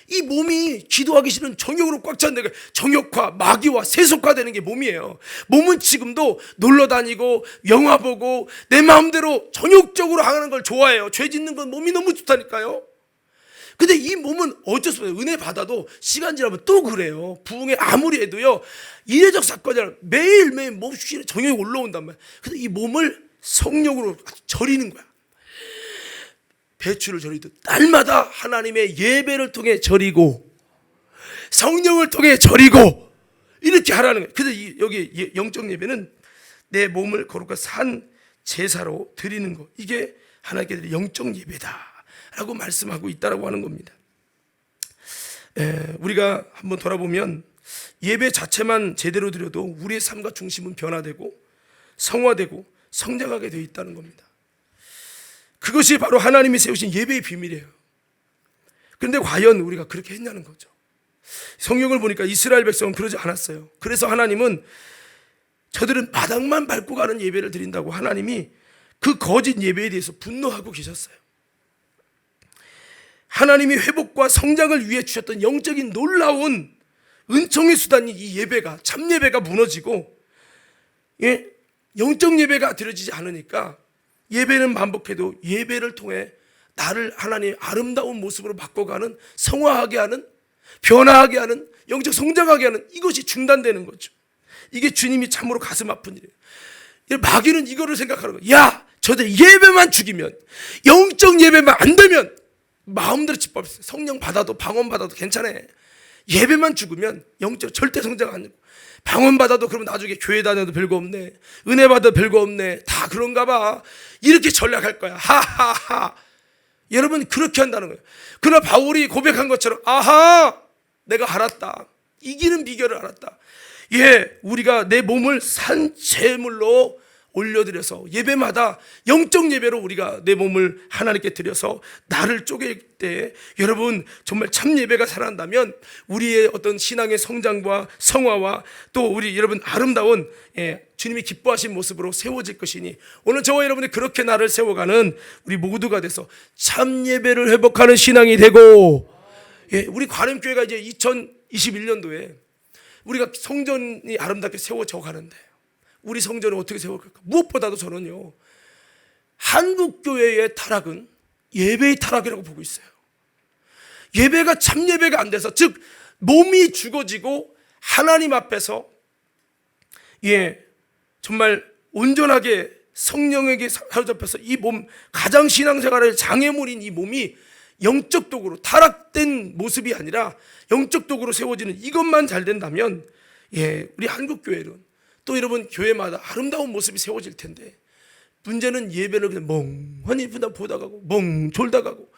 A: 이 몸이 기도하기 싫은 정욕으로 꽉 찬 데가 정욕화, 마귀와 세속화되는 게 몸이에요. 몸은 지금도 놀러 다니고 영화 보고 내 마음대로 정욕적으로 하는 걸 좋아해요. 죄 짓는 건 몸이 너무 좋다니까요. 근데 이 몸은 어쩔 수 없어요. 은혜 받아도 시간 지나면 또 그래요. 부흥에 아무리 해도요, 이례적 사건이 아니라 매일매일 몹시 정욕이 올라온단 말이에요. 그래서 이 몸을 성령으로 절이는 거야. 배추를 절이듯 날마다 하나님의 예배를 통해 절이고 성령을 통해 절이고 이렇게 하라는 거예요. 그래서 여기 영적 예배는 내 몸을 거룩한 산 제사로 드리는 것, 이게 하나님께 드릴 영적 예배다라고 말씀하고 있다라고 하는 겁니다. 우리가 한번 돌아보면 예배 자체만 제대로 드려도 우리의 삶과 중심은 변화되고 성화되고 성장하게 되어 있다는 겁니다. 그것이 바로 하나님이 세우신 예배의 비밀이에요. 그런데 과연 우리가 그렇게 했냐는 거죠. 성경을 보니까 이스라엘 백성은 그러지 않았어요. 그래서 하나님은 저들은 마당만 밟고 가는 예배를 드린다고 하나님이 그 거짓 예배에 대해서 분노하고 계셨어요. 하나님이 회복과 성장을 위해 주셨던 영적인 놀라운 은총의 수단이 이 예배가, 참 예배가 무너지고 영적 예배가 드려지지 않으니까 예배는 반복해도 예배를 통해 나를 하나님의 아름다운 모습으로 바꿔가는, 성화하게 하는, 변화하게 하는, 영적 성장하게 하는, 이것이 중단되는 거죠. 이게 주님이 참으로 가슴 아픈 일이에요. 마귀는 이거를 생각하는 거예요. 야, 저들 예배만 죽이면, 영적 예배만 안 되면 마음대로 짓밟았어요. 성령 받아도 방언 받아도 괜찮아. 예배만 죽으면 영적 절대 성장 안 되고, 방언 받아도 그러면 나중에 교회 다녀도 별거 없네, 은혜 받아도 별거 없네, 다 그런가 봐, 이렇게 전략할 거야. 하하하. 여러분, 그렇게 한다는 거예요. 그러나 바울이 고백한 것처럼, 아하, 내가 알았다, 이기는 비결을 알았다. 우리가 내 몸을 산 제물로 올려드려서 예배마다 영적 예배로 우리가 내 몸을 하나님께 드려서 나를 쪼갤 때, 여러분, 정말 참 예배가 살아난다면 우리의 어떤 신앙의 성장과 성화와 또 우리 여러분 아름다운 주님이 기뻐하신 모습으로 세워질 것이니, 오늘 저와 여러분이 그렇게 나를 세워가는 우리 모두가 돼서 참 예배를 회복하는 신앙이 되고, 우리 과림교회가 이제 2021년도에 우리가 성전이 아름답게 세워져 가는데, 우리 성전을 어떻게 세울까? 무엇보다도 저는요, 한국교회의 타락은 예배의 타락이라고 보고 있어요. 예배가 참 예배가 안 돼서, 즉 몸이 죽어지고 하나님 앞에서 정말 온전하게 성령에게 사로잡혀서 이 몸, 가장 신앙생활의 장애물인 이 몸이 영적 도구로 타락된 모습이 아니라 영적 도구로 세워지는 이것만 잘 된다면, 우리 한국교회는 또 여러분 교회마다 아름다운 모습이 세워질 텐데, 문제는 예배를 그냥 멍하니 보다 가고 멍졸다 가고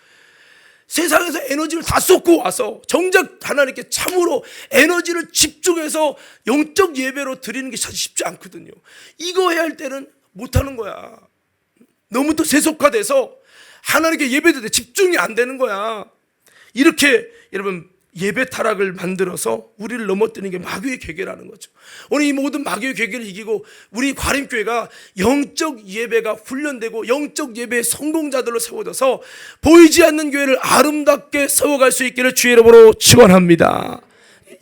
A: 세상에서 에너지를 다 쏟고 와서 정작 하나님께 참으로 에너지를 집중해서 영적 예배로 드리는 게 사실 쉽지 않거든요. 이거 해야 할 때는 못하는 거야. 너무 또 세속화돼서 하나님께 예배드릴 때 집중이 안 되는 거야. 이렇게 여러분 예배 타락을 만들어서 우리를 넘어뜨리는 게 마귀의 괴계라는 거죠. 오늘 이 모든 마귀의 괴계를 이기고 우리 과림교회가 영적 예배가 훈련되고 영적 예배의 성공자들로 세워져서 보이지 않는 교회를 아름답게 세워갈 수 있기를 주의 이름으로 축원합니다.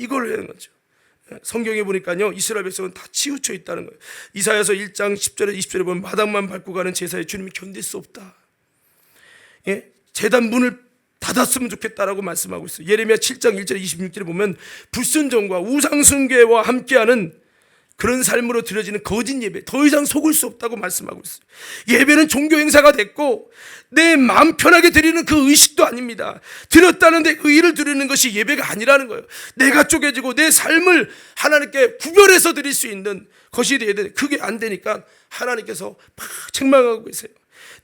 A: 이걸 하는 거죠. 성경에 보니까요, 이스라엘 백성은 다 치우쳐 있다는 거예요. 이사야서 1장 10절에 20절에 보면 마당만 밟고 가는 제사에 주님이 견딜 수 없다. 제단 문을 닫았으면 좋겠다라고 말씀하고 있어요. 예레미야 7장 1절 26절에 보면 불순종과 우상숭배와 함께하는 그런 삶으로 드려지는 거짓 예배, 더 이상 속을 수 없다고 말씀하고 있어요. 예배는 종교 행사가 됐고 내 마음 편하게 드리는 그 의식도 아닙니다. 드렸다는데 의를 드리는 것이 예배가 아니라는 거예요. 내가 쪼개지고 내 삶을 하나님께 구별해서 드릴 수 있는 것이 되어야 돼. 그게 안 되니까 하나님께서 막 책망하고 계세요.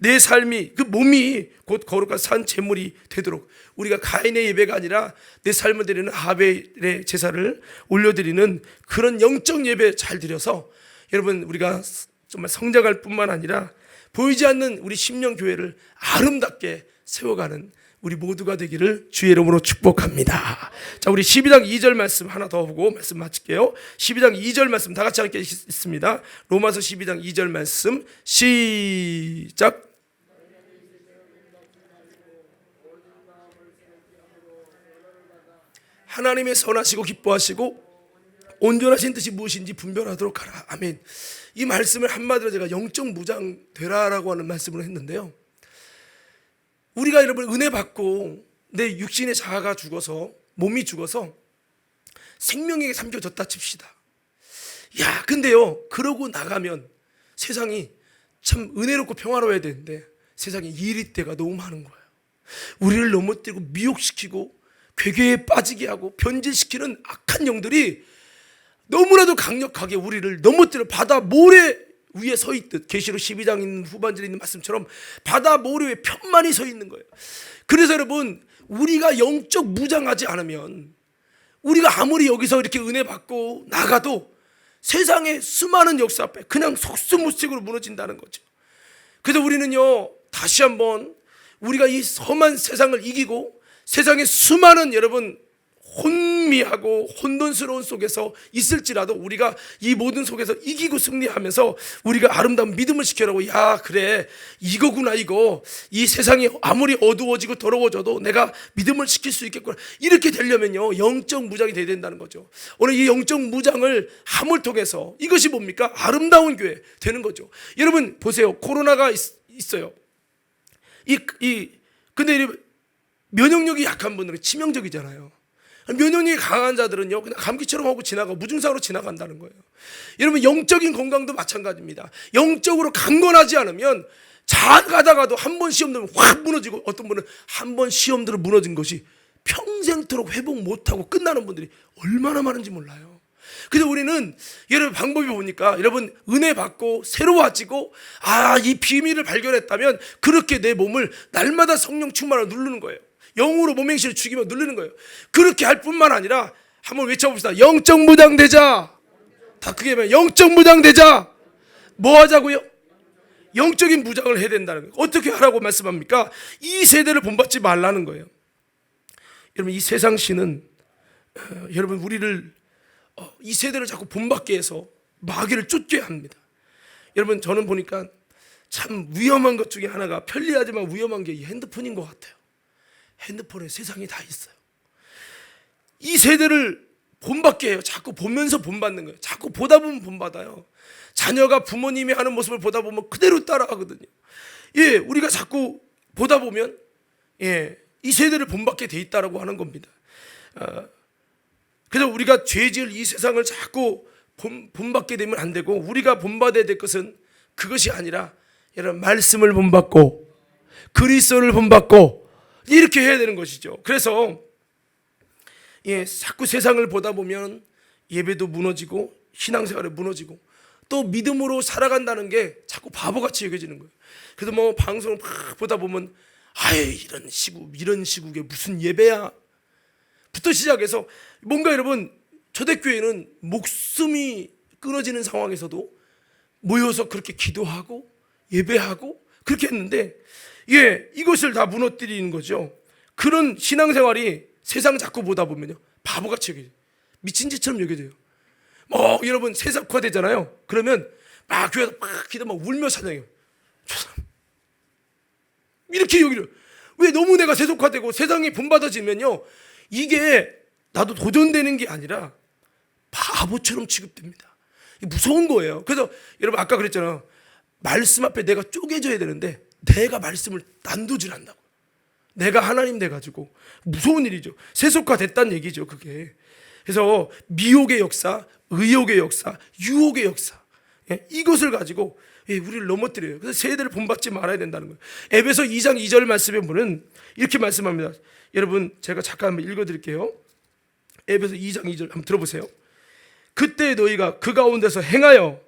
A: 내 삶이, 그 몸이 곧 거룩한 산 제물이 되도록 우리가 가인의 예배가 아니라 내 삶을 드리는 아벨의 제사를 올려드리는 그런 영적 예배 잘 드려서 여러분 우리가 정말 성장할 뿐만 아니라 보이지 않는 우리 심령교회를 아름답게 세워가는 우리 모두가 되기를 주의 이름으로 축복합니다. 자, 우리 12장 2절 말씀 하나 더 보고 말씀 마칠게요. 12장 2절 말씀 다 같이 함께 있습니다. 로마서 12장 2절 말씀 시작. 하나님의 선하시고 기뻐하시고 온전하신 뜻이 무엇인지 분별하도록 하라. 아멘. 이 말씀을 한마디로 제가 영적 무장 되라라고 하는 말씀을 했는데요, 우리가 여러분 은혜 받고 내 육신의 자아가 죽어서, 몸이 죽어서 생명에게 삼켜졌다 칩시다. 야, 근데요, 그러고 나가면 세상이 참 은혜롭고 평화로워야 되는데 세상에 이리때가 너무 많은 거예요. 우리를 넘어뜨리고 미혹시키고 괴계에 빠지게 하고 변질시키는 악한 영들이 너무나도 강력하게 우리를 넘어뜨려 바다 모래 위에 서 있듯, 계시록 12장 있는 후반절에 있는 말씀처럼 바다 모래 위에 편만이 서 있는 거예요. 그래서 여러분, 우리가 영적 무장하지 않으면 우리가 아무리 여기서 이렇게 은혜 받고 나가도 세상의 수많은 역사 앞에 그냥 속수무책으로 무너진다는 거죠. 그래서 우리는요, 다시 한번 우리가 이 험한 세상을 이기고 세상의 수많은 여러분 혼미하고 혼돈스러운 속에서 있을지라도 우리가 이 모든 속에서 이기고 승리하면서 우리가 아름다운 믿음을 지켜라고, 야, 그래, 이거구나, 이거. 이 세상이 아무리 어두워지고 더러워져도 내가 믿음을 지킬 수 있겠구나. 이렇게 되려면요, 영적 무장이 돼야 된다는 거죠. 오늘 이 영적 무장을 함을 통해서 이것이 뭡니까? 아름다운 교회 되는 거죠. 여러분 보세요. 코로나가 있어요. 근데 면역력이 약한 분들은 치명적이잖아요. 면역력이 강한 자들은요, 그냥 감기처럼 하고 지나가고 무증상으로 지나간다는 거예요. 여러분, 영적인 건강도 마찬가지입니다. 영적으로 강건하지 않으면 잘 가다가도 한 번 시험 들면 확 무너지고, 어떤 분은 한 번 시험 들어 무너진 것이 평생토록 회복 못하고 끝나는 분들이 얼마나 많은지 몰라요. 그래서 우리는 여러분 방법이 보니까, 여러분 은혜 받고 새로워지고, 이 비밀을 발견했다면 그렇게 내 몸을 날마다 성령 충만으로 누르는 거예요. 영으로 몸행실을 죽이며 누르는 거예요. 그렇게 할 뿐만 아니라 한번 외쳐봅시다. 영적 무장 되자. 다 크게 하면 영적 무장 되자. 뭐 하자고요? 영적인 무장을 해야 된다는 거예요. 어떻게 하라고 말씀합니까? 이 세대를 본받지 말라는 거예요. 여러분, 이 세상 신은 여러분 우리를 이 세대를 자꾸 본받게 해서 마귀를 쫓게 합니다. 여러분, 저는 보니까 참 위험한 것 중에 하나가, 편리하지만 위험한 게 이 핸드폰인 것 같아요. 핸드폰에 세상이 다 있어요. 이 세대를 본받게 해요. 자꾸 보면서 본받는 거예요. 자꾸 보다 보면 본받아요. 자녀가 부모님이 하는 모습을 보다 보면 그대로 따라하거든요. 예, 우리가 자꾸 보다 보면 이 세대를 본받게 돼 있다라고 하는 겁니다. 그래서 우리가 죄질 이 세상을 자꾸 본받게 되면 안 되고, 우리가 본받아야 될 것은 그것이 아니라 여러분 말씀을 본받고 그리스도를 본받고 이렇게 해야 되는 것이죠. 그래서 자꾸 세상을 보다 보면 예배도 무너지고 신앙생활이 무너지고 또 믿음으로 살아간다는 게 자꾸 바보같이 여겨지는 거예요. 그래서 뭐 방송을 막 보다 보면 이런 시국에 무슨 예배야 부터 시작해서, 뭔가 여러분 초대교회는 목숨이 끊어지는 상황에서도 모여서 그렇게 기도하고 예배하고 그렇게 했는데, 이것을 다 무너뜨리는 거죠. 그런 신앙생활이 세상 자꾸 보다 보면요, 바보같이 여겨져요. 미친 짓처럼 여겨져요. 여러분 세속화되잖아요. 그러면 막 교회에서 막 기도 막 울며 찬양해요. 저 사람 이렇게 여기려. 왜? 너무 내가 세속화되고 세상이 본받아지면요, 이게 나도 도전되는 게 아니라 바보처럼 취급됩니다. 무서운 거예요. 그래서 여러분 아까 그랬잖아요. 말씀 앞에 내가 쪼개져야 되는데 내가 말씀을 난도질 한다고. 내가 하나님 돼가지고 무서운 일이죠. 세속화됐다는 얘기죠, 그게. 그래서 미혹의 역사, 의욕의 역사, 유혹의 역사, 이것을 가지고 우리를 넘어뜨려요. 그래서 세대를 본받지 말아야 된다는 거예요. 에베소 2장 2절 말씀에 보면 이렇게 말씀합니다. 여러분 제가 잠깐 한번 읽어드릴게요. 에베소 2장 2절 한번 들어보세요. 그때 너희가 그 가운데서 행하여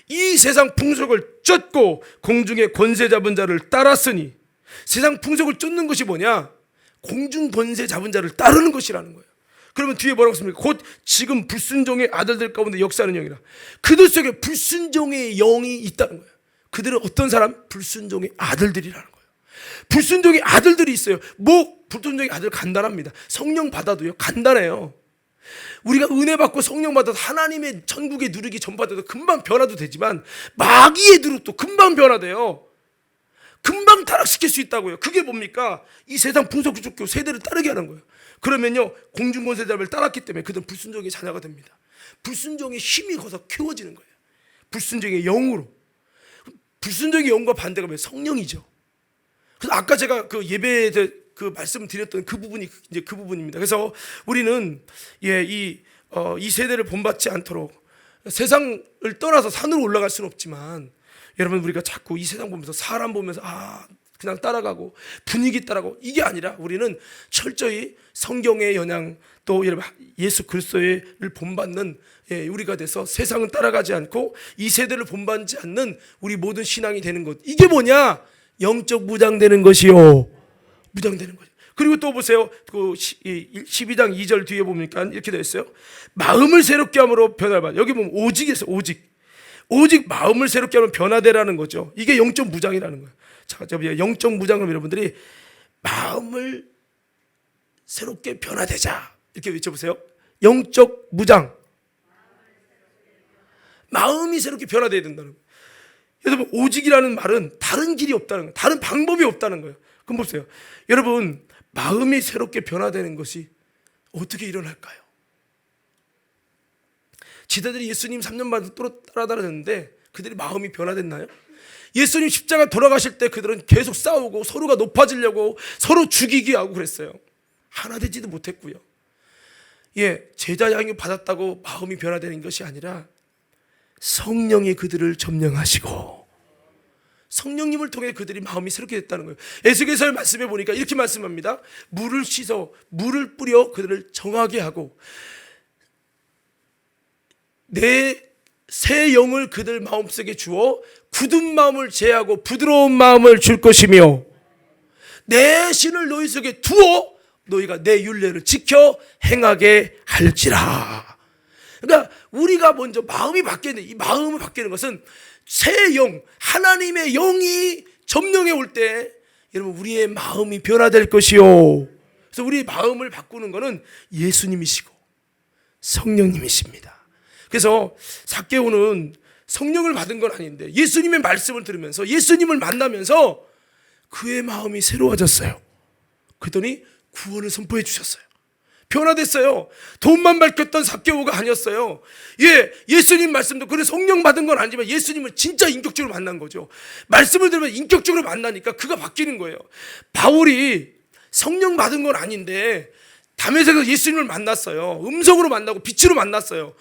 A: 이 세상 풍속을 쫓고 공중의 권세 잡은 자를 따랐으니, 세상 풍속을 쫓는 것이 뭐냐? 공중 권세 잡은 자를 따르는 것이라는 거예요. 그러면 뒤에 뭐라고 했습니까? 곧 지금 불순종의 아들들 가운데 역사하는 영이라. 그들 속에 불순종의 영이 있다는 거예요. 그들은 어떤 사람? 불순종의 아들들이라는 거예요. 불순종의 아들들이 있어요. 불순종의 아들 간단합니다. 성령 받아도요, 간단해요. 우리가 은혜 받고 성령 받아도 하나님의 천국의 누리기 전 받아도 금방 변화도 되지만, 마귀의 누룩도 금방 변화돼요. 금방 타락시킬 수 있다고요. 그게 뭡니까? 이 세상 풍속을 쫓고 세대를 따르게 하는 거예요. 그러면요, 공중권세자를 따랐기 때문에 그들은 불순종의 자녀가 됩니다. 불순종의 힘이 거기서 키워지는 거예요. 불순종의 영으로. 불순종의 영과 반대가 뭐예요? 성령이죠. 그래서 아까 제가 그 예배에 그 말씀 드렸던 그 부분이 이제 그 부분입니다. 그래서 우리는 이 세대를 본받지 않도록 세상을 떠나서 산으로 올라갈 수는 없지만, 여러분, 우리가 자꾸 이 세상 보면서 사람 보면서 그냥 따라가고 분위기 따라가고 이게 아니라, 우리는 철저히 성경의 영향, 또 여러분 예수 그리스도를 본받는 우리가 돼서 세상은 따라가지 않고 이 세대를 본받지 않는 우리 모든 신앙이 되는 것. 이게 뭐냐? 영적 무장되는 것이요. 무장되는 거죠. 그리고 또 보세요. 그 12장 2절 뒤에 보니까 이렇게 되어 있어요. 마음을 새롭게 함으로 변화를 받아. 여기 보면 오직에서 오직 마음을 새롭게 하면 변화되라는 거죠. 이게 영적 무장이라는 거예요. 자, 영적 무장을 여러분들이 마음을 새롭게 변화되자 이렇게 외쳐보세요. 영적 무장. 마음이 새롭게 변화되어야 된다는 거예요. 여러분, 오직이라는 말은 다른 길이 없다는 거예요. 다른 방법이 없다는 거예요. 그럼 보세요. 여러분, 마음이 새롭게 변화되는 것이 어떻게 일어날까요? 지도자들이 예수님 3년 만에 따라다녔는데 그들이 마음이 변화됐나요? 예수님 십자가 돌아가실 때 그들은 계속 싸우고 서로가 높아지려고 서로 죽이게 하고 그랬어요. 하나 되지도 못했고요. 제자 양육 받았다고 마음이 변화되는 것이 아니라 성령이 그들을 점령하시고 성령님을 통해 그들이 마음이 새롭게 됐다는 거예요. 에스겔서의 말씀에 보니까 이렇게 말씀합니다. 물을 씻어 물을 뿌려 그들을 정하게 하고 내 새 영을 그들 마음속에 주어 굳은 마음을 제하고 부드러운 마음을 줄 것이며 내 신을 너희 속에 두어 너희가 내 율례를 지켜 행하게 할지라. 그러니까 우리가 먼저 마음이 바뀌는데, 이 마음을 바뀌는 것은 새 영, 하나님의 영이 점령해 올 때 여러분 우리의 마음이 변화될 것이요. 그래서 우리의 마음을 바꾸는 것은 예수님이시고 성령님이십니다. 그래서 삭개오는 성령을 받은 건 아닌데 예수님의 말씀을 들으면서 예수님을 만나면서 그의 마음이 새로워졌어요. 그러더니 구원을 선포해 주셨어요. 변화됐어요. 돈만 밝혔던 삭개오가 아니었어요. 예수님 말씀도 그래 성령 받은 건 아니지만 예수님을 진짜 인격적으로 만난 거죠. 말씀을 들으면 인격적으로 만나니까 그가 바뀌는 거예요. 바울이 성령 받은 건 아닌데 담에색에서 예수님을 만났어요. 음성으로 만나고 빛으로 만났어요.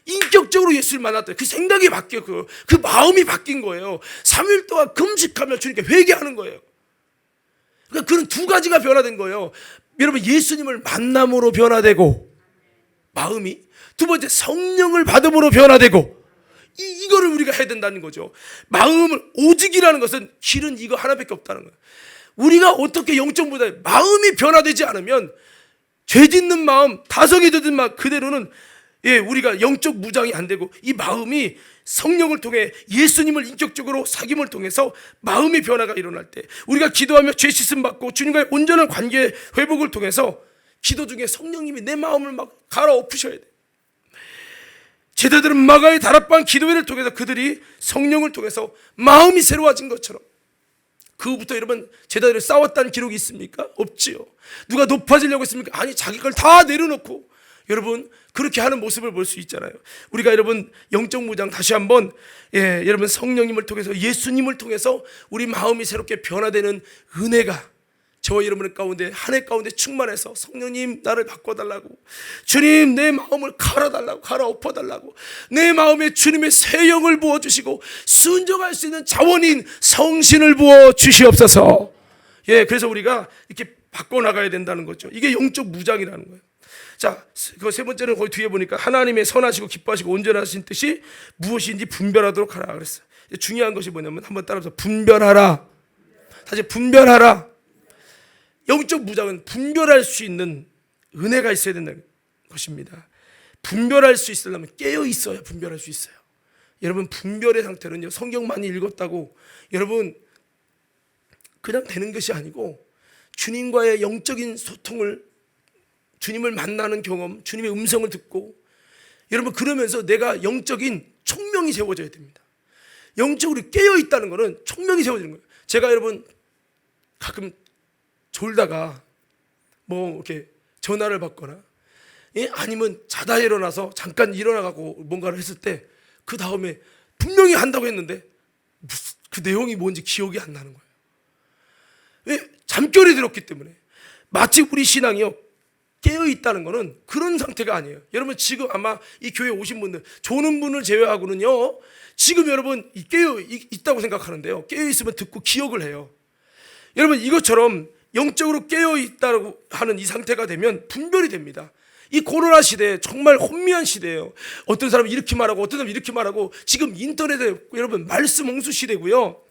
A: 인격적으로 예수를 만났더니 그 생각이 바뀌어 그 마음이 바뀐 거예요. 3일 동안 금식하며 주님께 회개하는 거예요. 그러니까 그런 두 가지가 변화된 거예요. 여러분, 예수님을 만남으로 변화되고 마음이, 두 번째 성령을 받음으로 변화되고, 이거를 우리가 해야 된다는 거죠. 마음을, 오직이라는 것은 길은 이거 하나밖에 없다는 거예요. 우리가 어떻게 영적 무장, 마음이 변화되지 않으면 죄 짓는 마음, 다성이 되는 마음 그대로는 우리가 영적 무장이 안 되고, 이 마음이 성령을 통해 예수님을 인격적으로 사귐을 통해서 마음의 변화가 일어날 때 우리가 기도하며 죄 씻음 받고 주님과의 온전한 관계 회복을 통해서 기도 중에 성령님이 내 마음을 막 갈아엎으셔야 돼. 제자들은 마가의 다락방 기도회를 통해서 그들이 성령을 통해서 마음이 새로워진 것처럼, 그 후부터 여러분 제자들이 싸웠다는 기록이 있습니까? 없지요. 누가 높아지려고 했습니까? 아니, 자기 걸 다 내려놓고 여러분 그렇게 하는 모습을 볼 수 있잖아요. 우리가 여러분 영적 무장 다시 한번 여러분 성령님을 통해서 예수님을 통해서 우리 마음이 새롭게 변화되는 은혜가 저와 여러분의 가운데 한 해 가운데 충만해서 성령님 나를 바꿔달라고, 주님 내 마음을 갈아달라고, 갈아엎어달라고, 내 마음에 주님의 새 영을 부어주시고 순종할 수 있는 자원인 성신을 부어주시옵소서. 그래서 우리가 이렇게 바꿔나가야 된다는 거죠. 이게 영적 무장이라는 거예요. 자, 그 세 번째는 거기 뒤에 보니까 하나님의 선하시고 기뻐하시고 온전하신 뜻이 무엇인지 분별하도록 하라 그랬어요. 중요한 것이 뭐냐면 한번 따라서 분별하라. 다시 분별하라. 영적 무장은 분별할 수 있는 은혜가 있어야 된다는 것입니다. 분별할 수 있으려면 깨어 있어야 분별할 수 있어요. 여러분, 분별의 상태는요, 성경 많이 읽었다고 여러분 그냥 되는 것이 아니고 주님과의 영적인 소통을, 주님을 만나는 경험, 주님의 음성을 듣고, 여러분 그러면서 내가 영적인 총명이 세워져야 됩니다. 영적으로 깨어 있다는 것은 총명이 세워지는 거예요. 제가 여러분 가끔 졸다가 뭐 이렇게 전화를 받거나, 예? 아니면 자다 일어나서 잠깐 일어나가고 뭔가를 했을 때 그 다음에 분명히 한다고 했는데 그 내용이 뭔지 기억이 안 나는 거예요. 왜? 잠결이 들었기 때문에. 마치 우리 신앙이요, 깨어 있다는 것은 그런 상태가 아니에요. 여러분 지금 아마 이 교회 오신 분들, 조는 분을 제외하고는요, 지금 여러분 깨어 있다고 생각하는데요, 깨어 있으면 듣고 기억을 해요. 여러분 이것처럼 영적으로 깨어 있다고 하는 이 상태가 되면 분별이 됩니다. 이 코로나 시대에 정말 혼미한 시대예요. 어떤 사람은 이렇게 말하고 어떤 사람은 이렇게 말하고, 지금 인터넷에 여러분 말씀 홍수 시대고요,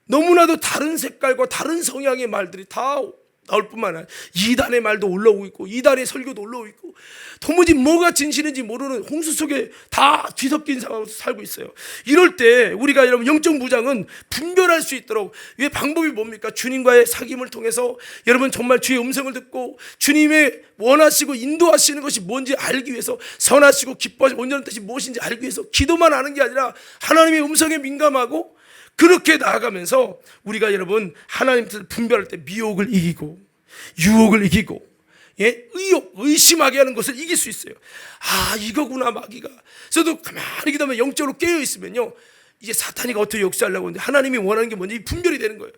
A: 너무나도 다른 색깔과 다른 성향의 말들이 다 나올 뿐만 아니라 이단의 말도 올라오고 있고 이단의 설교도 올라오고 있고, 도무지 뭐가 진실인지 모르는 홍수 속에 다 뒤섞인 상황에서 살고 있어요. 이럴 때 우리가 여러분 영적 무장은 분별할 수 있도록, 왜 방법이 뭡니까? 주님과의 사귐을 통해서 여러분 정말 주의 음성을 듣고 주님의 원하시고 인도하시는 것이 뭔지 알기 위해서, 선하시고 기뻐하시고 온전한 뜻이 무엇인지 알기 위해서 기도만 하는 게 아니라 하나님의 음성에 민감하고, 그렇게 나아가면서 우리가 여러분 하나님 뜻을 분별할 때 미혹을 이기고 유혹을 이기고, 예? 의심하게 하는 것을 이길 수 있어요. 아, 이거구나 마귀가. 저도 가만히 기도하면 영적으로 깨어 있으면요, 이제 사탄이가 어떻게 역사하려고 하는데 하나님이 원하는 게 뭔지 분별이 되는 거예요.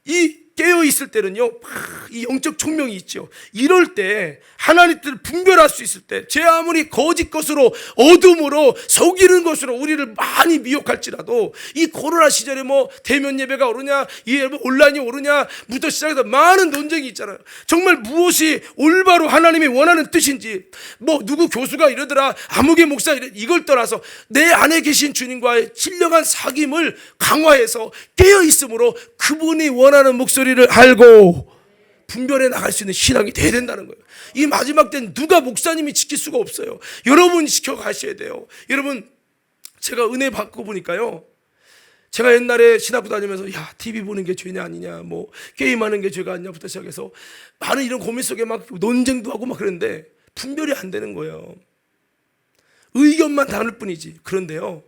A: 이 깨어 있을 때는요, 이 영적 총명이 있죠. 이럴 때 하나님 뜻을 분별할 수 있을 때, 제 아무리 거짓 것으로 어둠으로 속이는 것으로 우리를 많이 미혹할지라도, 이 코로나 시절에 뭐 대면 예배가 오르냐, 이 온라인이 오르냐부터 시작해서 많은 논쟁이 있잖아요. 정말 무엇이 올바로 하나님이 원하는 뜻인지, 뭐 누구 교수가 이러더라, 아무개 목사 이걸 떠나서 내 안에 계신 주님과의 신령한 사귐을 강화해서 깨어 있음으로 그분이 원하는 목소리를 알고 분별해 나갈 수 있는 신앙이 돼야 된다는 거예요. 이 마지막 때는 누가 목사님이 지킬 수가 없어요. 여러분이 지켜가셔야 돼요. 여러분, 제가 은혜 받고 보니까요, 제가 옛날에 신학교 다니면서 야, TV 보는 게 죄냐 아니냐, 뭐 게임하는 게 죄가 아니냐부터 시작해서 많은 이런 고민 속에 막 논쟁도 하고 막 그랬는데 분별이 안 되는 거예요. 의견만 다를 뿐이지. 그런데요,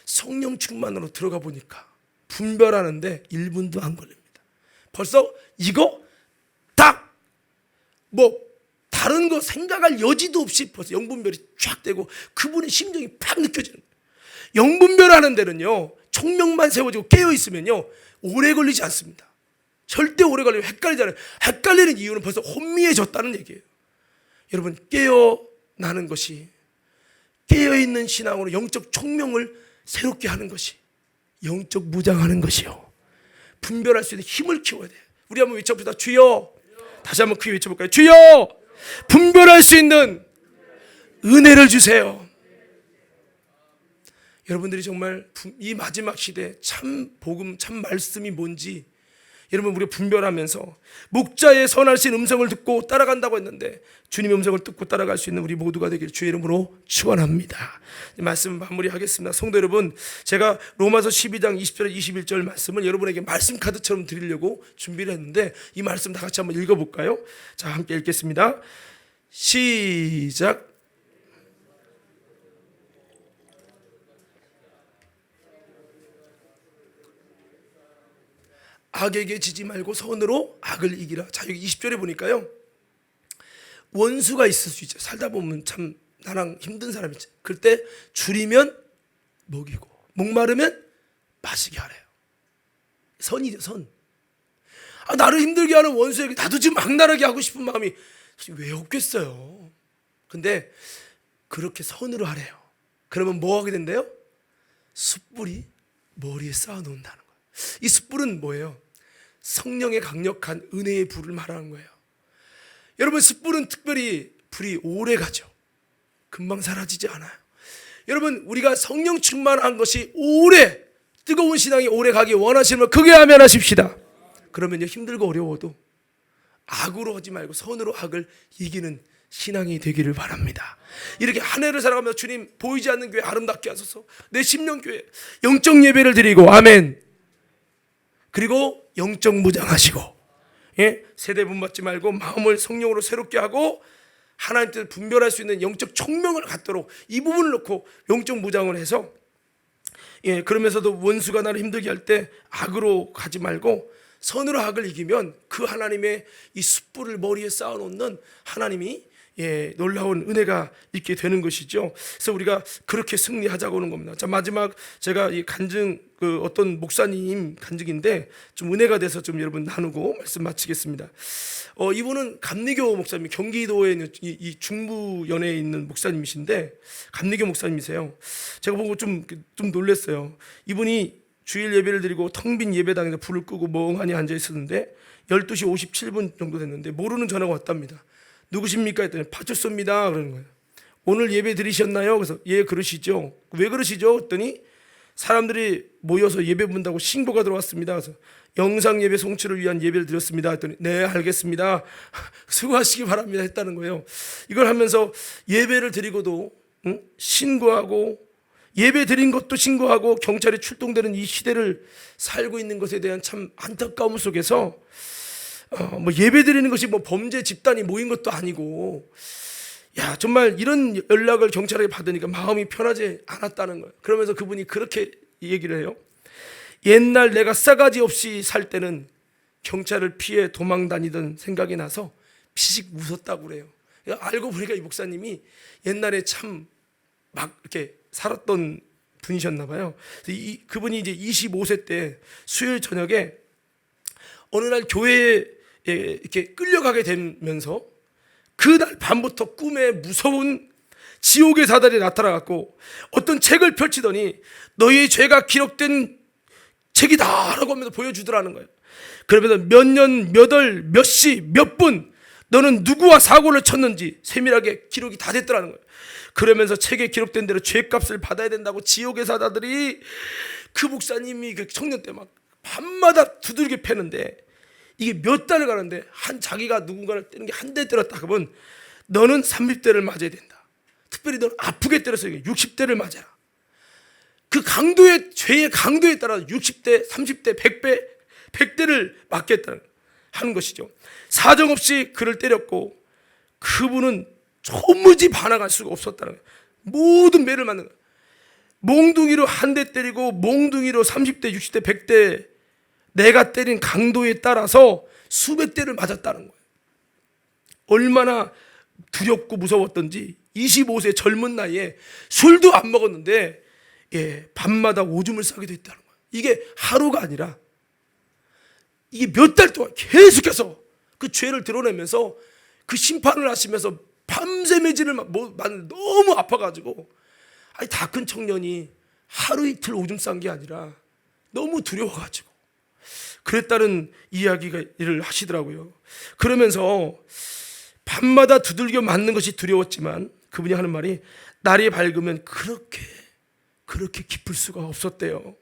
A: 성령 충만으로 들어가 보니까 분별하는데 1분도 안 걸립니다. 벌써 이거 딱 뭐 다른 거 생각할 여지도 없이 벌써 영분별이 쫙 되고 그분의 심정이 팍 느껴지는 거예요. 영분별하는 데는요, 총명만 세워지고 깨어 있으면요 오래 걸리지 않습니다. 절대 오래 걸리면 헷갈리잖아요. 헷갈리는 이유는 벌써 혼미해졌다는 얘기예요. 여러분, 깨어나는 것이, 깨어있는 신앙으로 영적 총명을 새롭게 하는 것이 영적 무장하는 것이요, 분별할 수 있는 힘을 키워야 돼요. 우리 한번 외쳐봅시다. 주여. 다시 한번 크게 외쳐볼까요? 주여, 분별할 수 있는 은혜를 주세요. 여러분들이 정말 이 마지막 시대 참 복음, 참 말씀이 뭔지 여러분 우리가 분별하면서 목자의 선하신 음성을 듣고 따라간다고 했는데, 주님의 음성을 듣고 따라갈 수 있는 우리 모두가 되길 주의 이름으로 축원합니다. 말씀 마무리하겠습니다. 성도 여러분, 제가 로마서 12장 20절 21절 말씀을 여러분에게 말씀 카드처럼 드리려고 준비를 했는데, 이 말씀 다 같이 한번 읽어볼까요? 자, 함께 읽겠습니다. 시작. 악에게 지지 말고 선으로 악을 이기라. 자, 여기 20절에 보니까요, 원수가 있을 수 있죠. 살다 보면 참 나랑 힘든 사람 있죠. 그럴 때 줄이면 먹이고 목마르면 마시게 하래요. 선이죠, 선. 아, 나를 힘들게 하는 원수에게 나도 지금 악랄하게 하고 싶은 마음이 왜 없겠어요. 근데 그렇게 선으로 하래요. 그러면 뭐 하게 된대요? 숯불이 머리에 쌓아 놓는다는 거예요. 이 숯불은 뭐예요? 성령의 강력한 은혜의 불을 말하는 거예요. 여러분, 숯불은 특별히 불이 오래 가죠. 금방 사라지지 않아요. 여러분, 우리가 성령 충만한 것이 오래, 뜨거운 신앙이 오래 가기 원하시면 크게 아멘하십시다. 그러면요, 힘들고 어려워도 악으로 하지 말고 선으로 악을 이기는 신앙이 되기를 바랍니다. 이렇게 한 해를 살아가면서 주님, 보이지 않는 교회 아름답게 하소서. 내 심령교회 영적 예배를 드리고, 아멘. 그리고 영적 무장하시고, 세대 분받지 말고 마음을 성령으로 새롭게 하고 하나님 뜻을 분별할 수 있는 영적 총명을 갖도록 이 부분을 놓고 영적 무장을 해서, 그러면서도 원수가 나를 힘들게 할 때 악으로 가지 말고 선으로 악을 이기면 그 하나님의 이 숯불을 머리에 쌓아놓는 하나님이 놀라운 은혜가 있게 되는 것이죠. 그래서 우리가 그렇게 승리하자고 하는 겁니다. 자, 마지막 제가 이 간증, 어떤 목사님 간증인데 좀 은혜가 돼서 좀 여러분 나누고 말씀 마치겠습니다. 이분은 감리교 목사님, 경기도에 있는 이 중부연에 있는 목사님이신데 감리교 목사님이세요. 제가 보고 좀 놀랐어요. 이분이 주일 예배를 드리고 텅 빈 예배당에서 불을 끄고 멍하니 앉아 있었는데 12시 57분 정도 됐는데 모르는 전화가 왔답니다. 누구십니까? 했더니 파출소입니다. 그러는 거예요. 오늘 예배 드리셨나요? 그래서 예, 그러시죠. 왜 그러시죠? 했더니 사람들이 모여서 예배 본다고 신고가 들어왔습니다. 그래서 영상 예배 송출을 위한 예배를 드렸습니다. 했더니 네, 알겠습니다. 수고하시기 바랍니다. 했다는 거예요. 이걸 하면서 예배를 드리고도 신고하고, 예배 드린 것도 신고하고 경찰이 출동되는 이 시대를 살고 있는 것에 대한 참 안타까움 속에서 뭐 예배 드리는 것이 뭐 범죄 집단이 모인 것도 아니고, 야, 정말 이런 연락을 경찰에게 받으니까 마음이 편하지 않았다는 거예요. 그러면서 그분이 그렇게 얘기를 해요. 옛날 내가 싸가지 없이 살 때는 경찰을 피해 도망 다니던 생각이 나서 피식 웃었다고 그래요. 알고 보니까 이 목사님이 옛날에 참 막 이렇게 살았던 분이셨나 봐요. 그분이 이제 25세 때 수요일 저녁에 어느 날 교회에 이렇게 끌려가게 되면서 그날 밤부터 꿈에 무서운 지옥의 사단이 나타나갖고 어떤 책을 펼치더니 너희의 죄가 기록된 책이다 라고 하면서 보여주더라는 거예요. 그러면서 몇 년, 몇 월, 몇 시, 몇 분 너는 누구와 사고를 쳤는지 세밀하게 기록이 다 됐더라는 거예요. 그러면서 책에 기록된 대로 죄값을 받아야 된다고 지옥의 사자들이, 그 목사님이 그 청년 때 막 밤마다 두들겨 패는데 이게 몇 달을 가는데 자기가 누군가를 때리는 게 한 대 때렸다 그러면 너는 30대를 맞아야 된다. 특별히 너는 아프게 때려서 60대를 맞아라. 그 강도의, 죄의 강도에 따라 60대, 30대, 100대를 맞겠다는 하는 것이죠. 사정없이 그를 때렸고 그분은 도무지 반항할 수가 없었다는 거예요. 모든 매를 맞는 거예요. 몽둥이로 한 대 때리고 몽둥이로 30대, 60대, 100대 내가 때린 강도에 따라서 수백 대를 맞았다는 거예요. 얼마나 두렵고 무서웠던지 25세 젊은 나이에 술도 안 먹었는데 밤마다 오줌을 싸게 됐다는 거예요. 이게 하루가 아니라 이게 몇 달 동안 계속해서 그 죄를 드러내면서 그 심판을 하시면서 밤새 매질을 너무 아파가지고, 아니 다 큰 청년이 하루 이틀 오줌 싼 게 아니라 너무 두려워가지고 그랬다는 이야기를 하시더라고요. 그러면서 밤마다 두들겨 맞는 것이 두려웠지만 그분이 하는 말이 날이 밝으면 그렇게 깊을 수가 없었대요.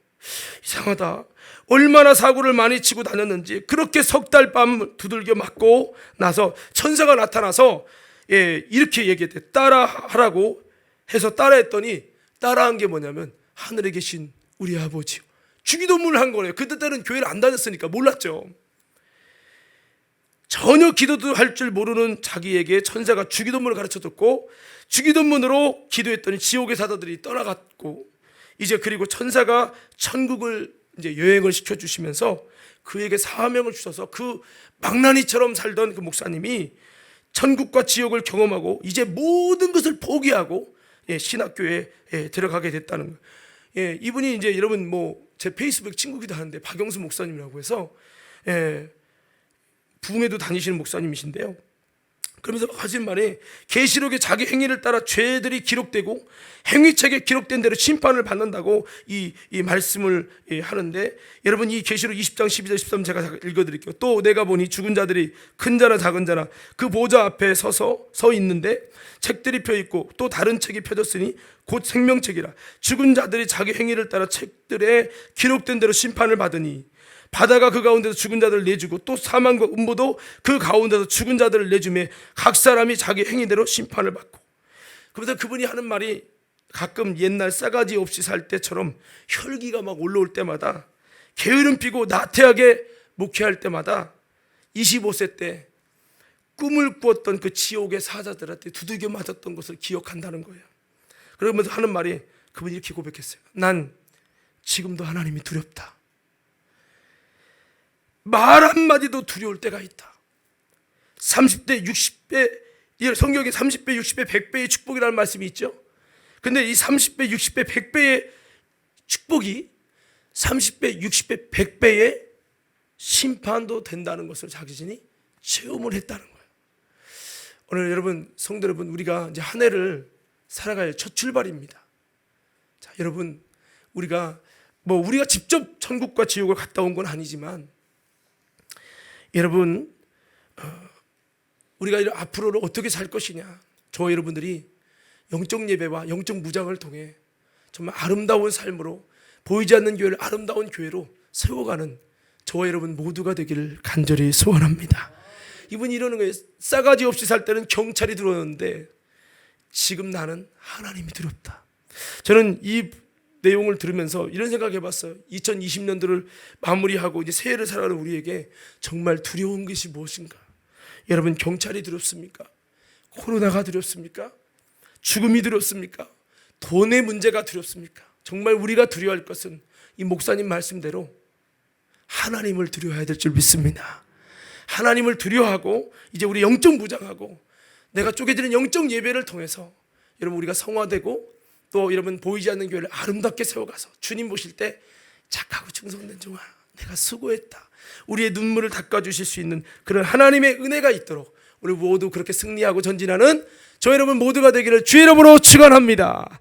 A: 이상하다. 얼마나 사고를 많이 치고 다녔는지 그렇게 석 달 밤 두들겨 맞고 나서 천사가 나타나서 이렇게 얘기했대. 따라하라고 해서 따라했더니 따라한 게 뭐냐면 하늘에 계신 우리 아버지요. 주기도문을 한 거래요. 그때 때는 교회를 안 다녔으니까 몰랐죠. 전혀 기도도 할 줄 모르는 자기에게 천사가 주기도문을 가르쳐줬고 주기도문으로 기도했더니 지옥의 사자들이 떠나갔고, 이제 그리고 천사가 천국을 이제 여행을 시켜주시면서 그에게 사명을 주셔서 그 망나니처럼 살던 그 목사님이 천국과 지옥을 경험하고 이제 모든 것을 포기하고 신학교에 들어가게 됐다는 거예요. 이분이 이제 여러분 뭐 제 페이스북 친구기도 하는데 박영수 목사님이라고 해서 부흥회도 다니시는 목사님이신데요. 그러면서 하신 말이 계시록에 자기 행위를 따라 죄들이 기록되고 행위책에 기록된 대로 심판을 받는다고 이 말씀을 하는데, 여러분 이 계시록 20장 12절 13 제가 읽어드릴게요. 또 내가 보니 죽은 자들이 큰 자나 작은 자나 그 보좌 앞에 서 있는데 책들이 펴 있고 또 다른 책이 펴졌으니 곧 생명책이라. 죽은 자들이 자기 행위를 따라 책들에 기록된 대로 심판을 받으니 바다가 그 가운데서 죽은 자들을 내주고 또 사망과 음보도 그 가운데서 죽은 자들을 내주매 각 사람이 자기 행위대로 심판을 받고. 그러면서 그분이 하는 말이 가끔 옛날 싸가지 없이 살 때처럼 혈기가 막 올라올 때마다, 게으름 피고 나태하게 목회할 때마다 25세 때 꿈을 꾸었던 그 지옥의 사자들한테 두들겨 맞았던 것을 기억한다는 거예요. 그러면서 하는 말이, 그분이 이렇게 고백했어요. 난 지금도 하나님이 두렵다. 말 한마디도 두려울 때가 있다. 30대 60배, 성경에 30배 60배 100배의 축복이라는 말씀이 있죠. 근데 이 30배 60배 100배의 축복이 30배 60배 100배의 심판도 된다는 것을 자기진이 체험을 했다는 거예요. 오늘 여러분, 성도 여러분, 우리가 이제 한 해를 살아갈 첫 출발입니다. 자, 여러분, 우리가 직접 천국과 지옥을 갔다 온 건 아니지만, 여러분, 우리가 앞으로는 어떻게 살 것이냐, 저와 여러분들이 영적 예배와 영적 무장을 통해 정말 아름다운 삶으로, 보이지 않는 교회를 아름다운 교회로 세워가는 저와 여러분 모두가 되기를 간절히 소원합니다. 이분이 이러는 거예요. 싸가지 없이 살 때는 경찰이 들어오는데 지금 나는 하나님이 두렵다. 저는 이 내용을 들으면서 이런 생각 해봤어요. 2020년도를 마무리하고 이제 새해를 살아가는 우리에게 정말 두려운 것이 무엇인가? 여러분, 경찰이 두렵습니까? 코로나가 두렵습니까? 죽음이 두렵습니까? 돈의 문제가 두렵습니까? 정말 우리가 두려워할 것은 이 목사님 말씀대로 하나님을 두려워해야 될 줄 믿습니다. 하나님을 두려워하고 이제 우리 영적 무장하고 내가 쪼개지는 영적 예배를 통해서 여러분 우리가 성화되고 또 여러분 보이지 않는 교회를 아름답게 세워가서 주님 보실 때 착하고 충성된 종아 내가 수고했다, 우리의 눈물을 닦아주실 수 있는 그런 하나님의 은혜가 있도록 우리 모두 그렇게 승리하고 전진하는 저 여러분 모두가 되기를 주의 이름으로 축원합니다.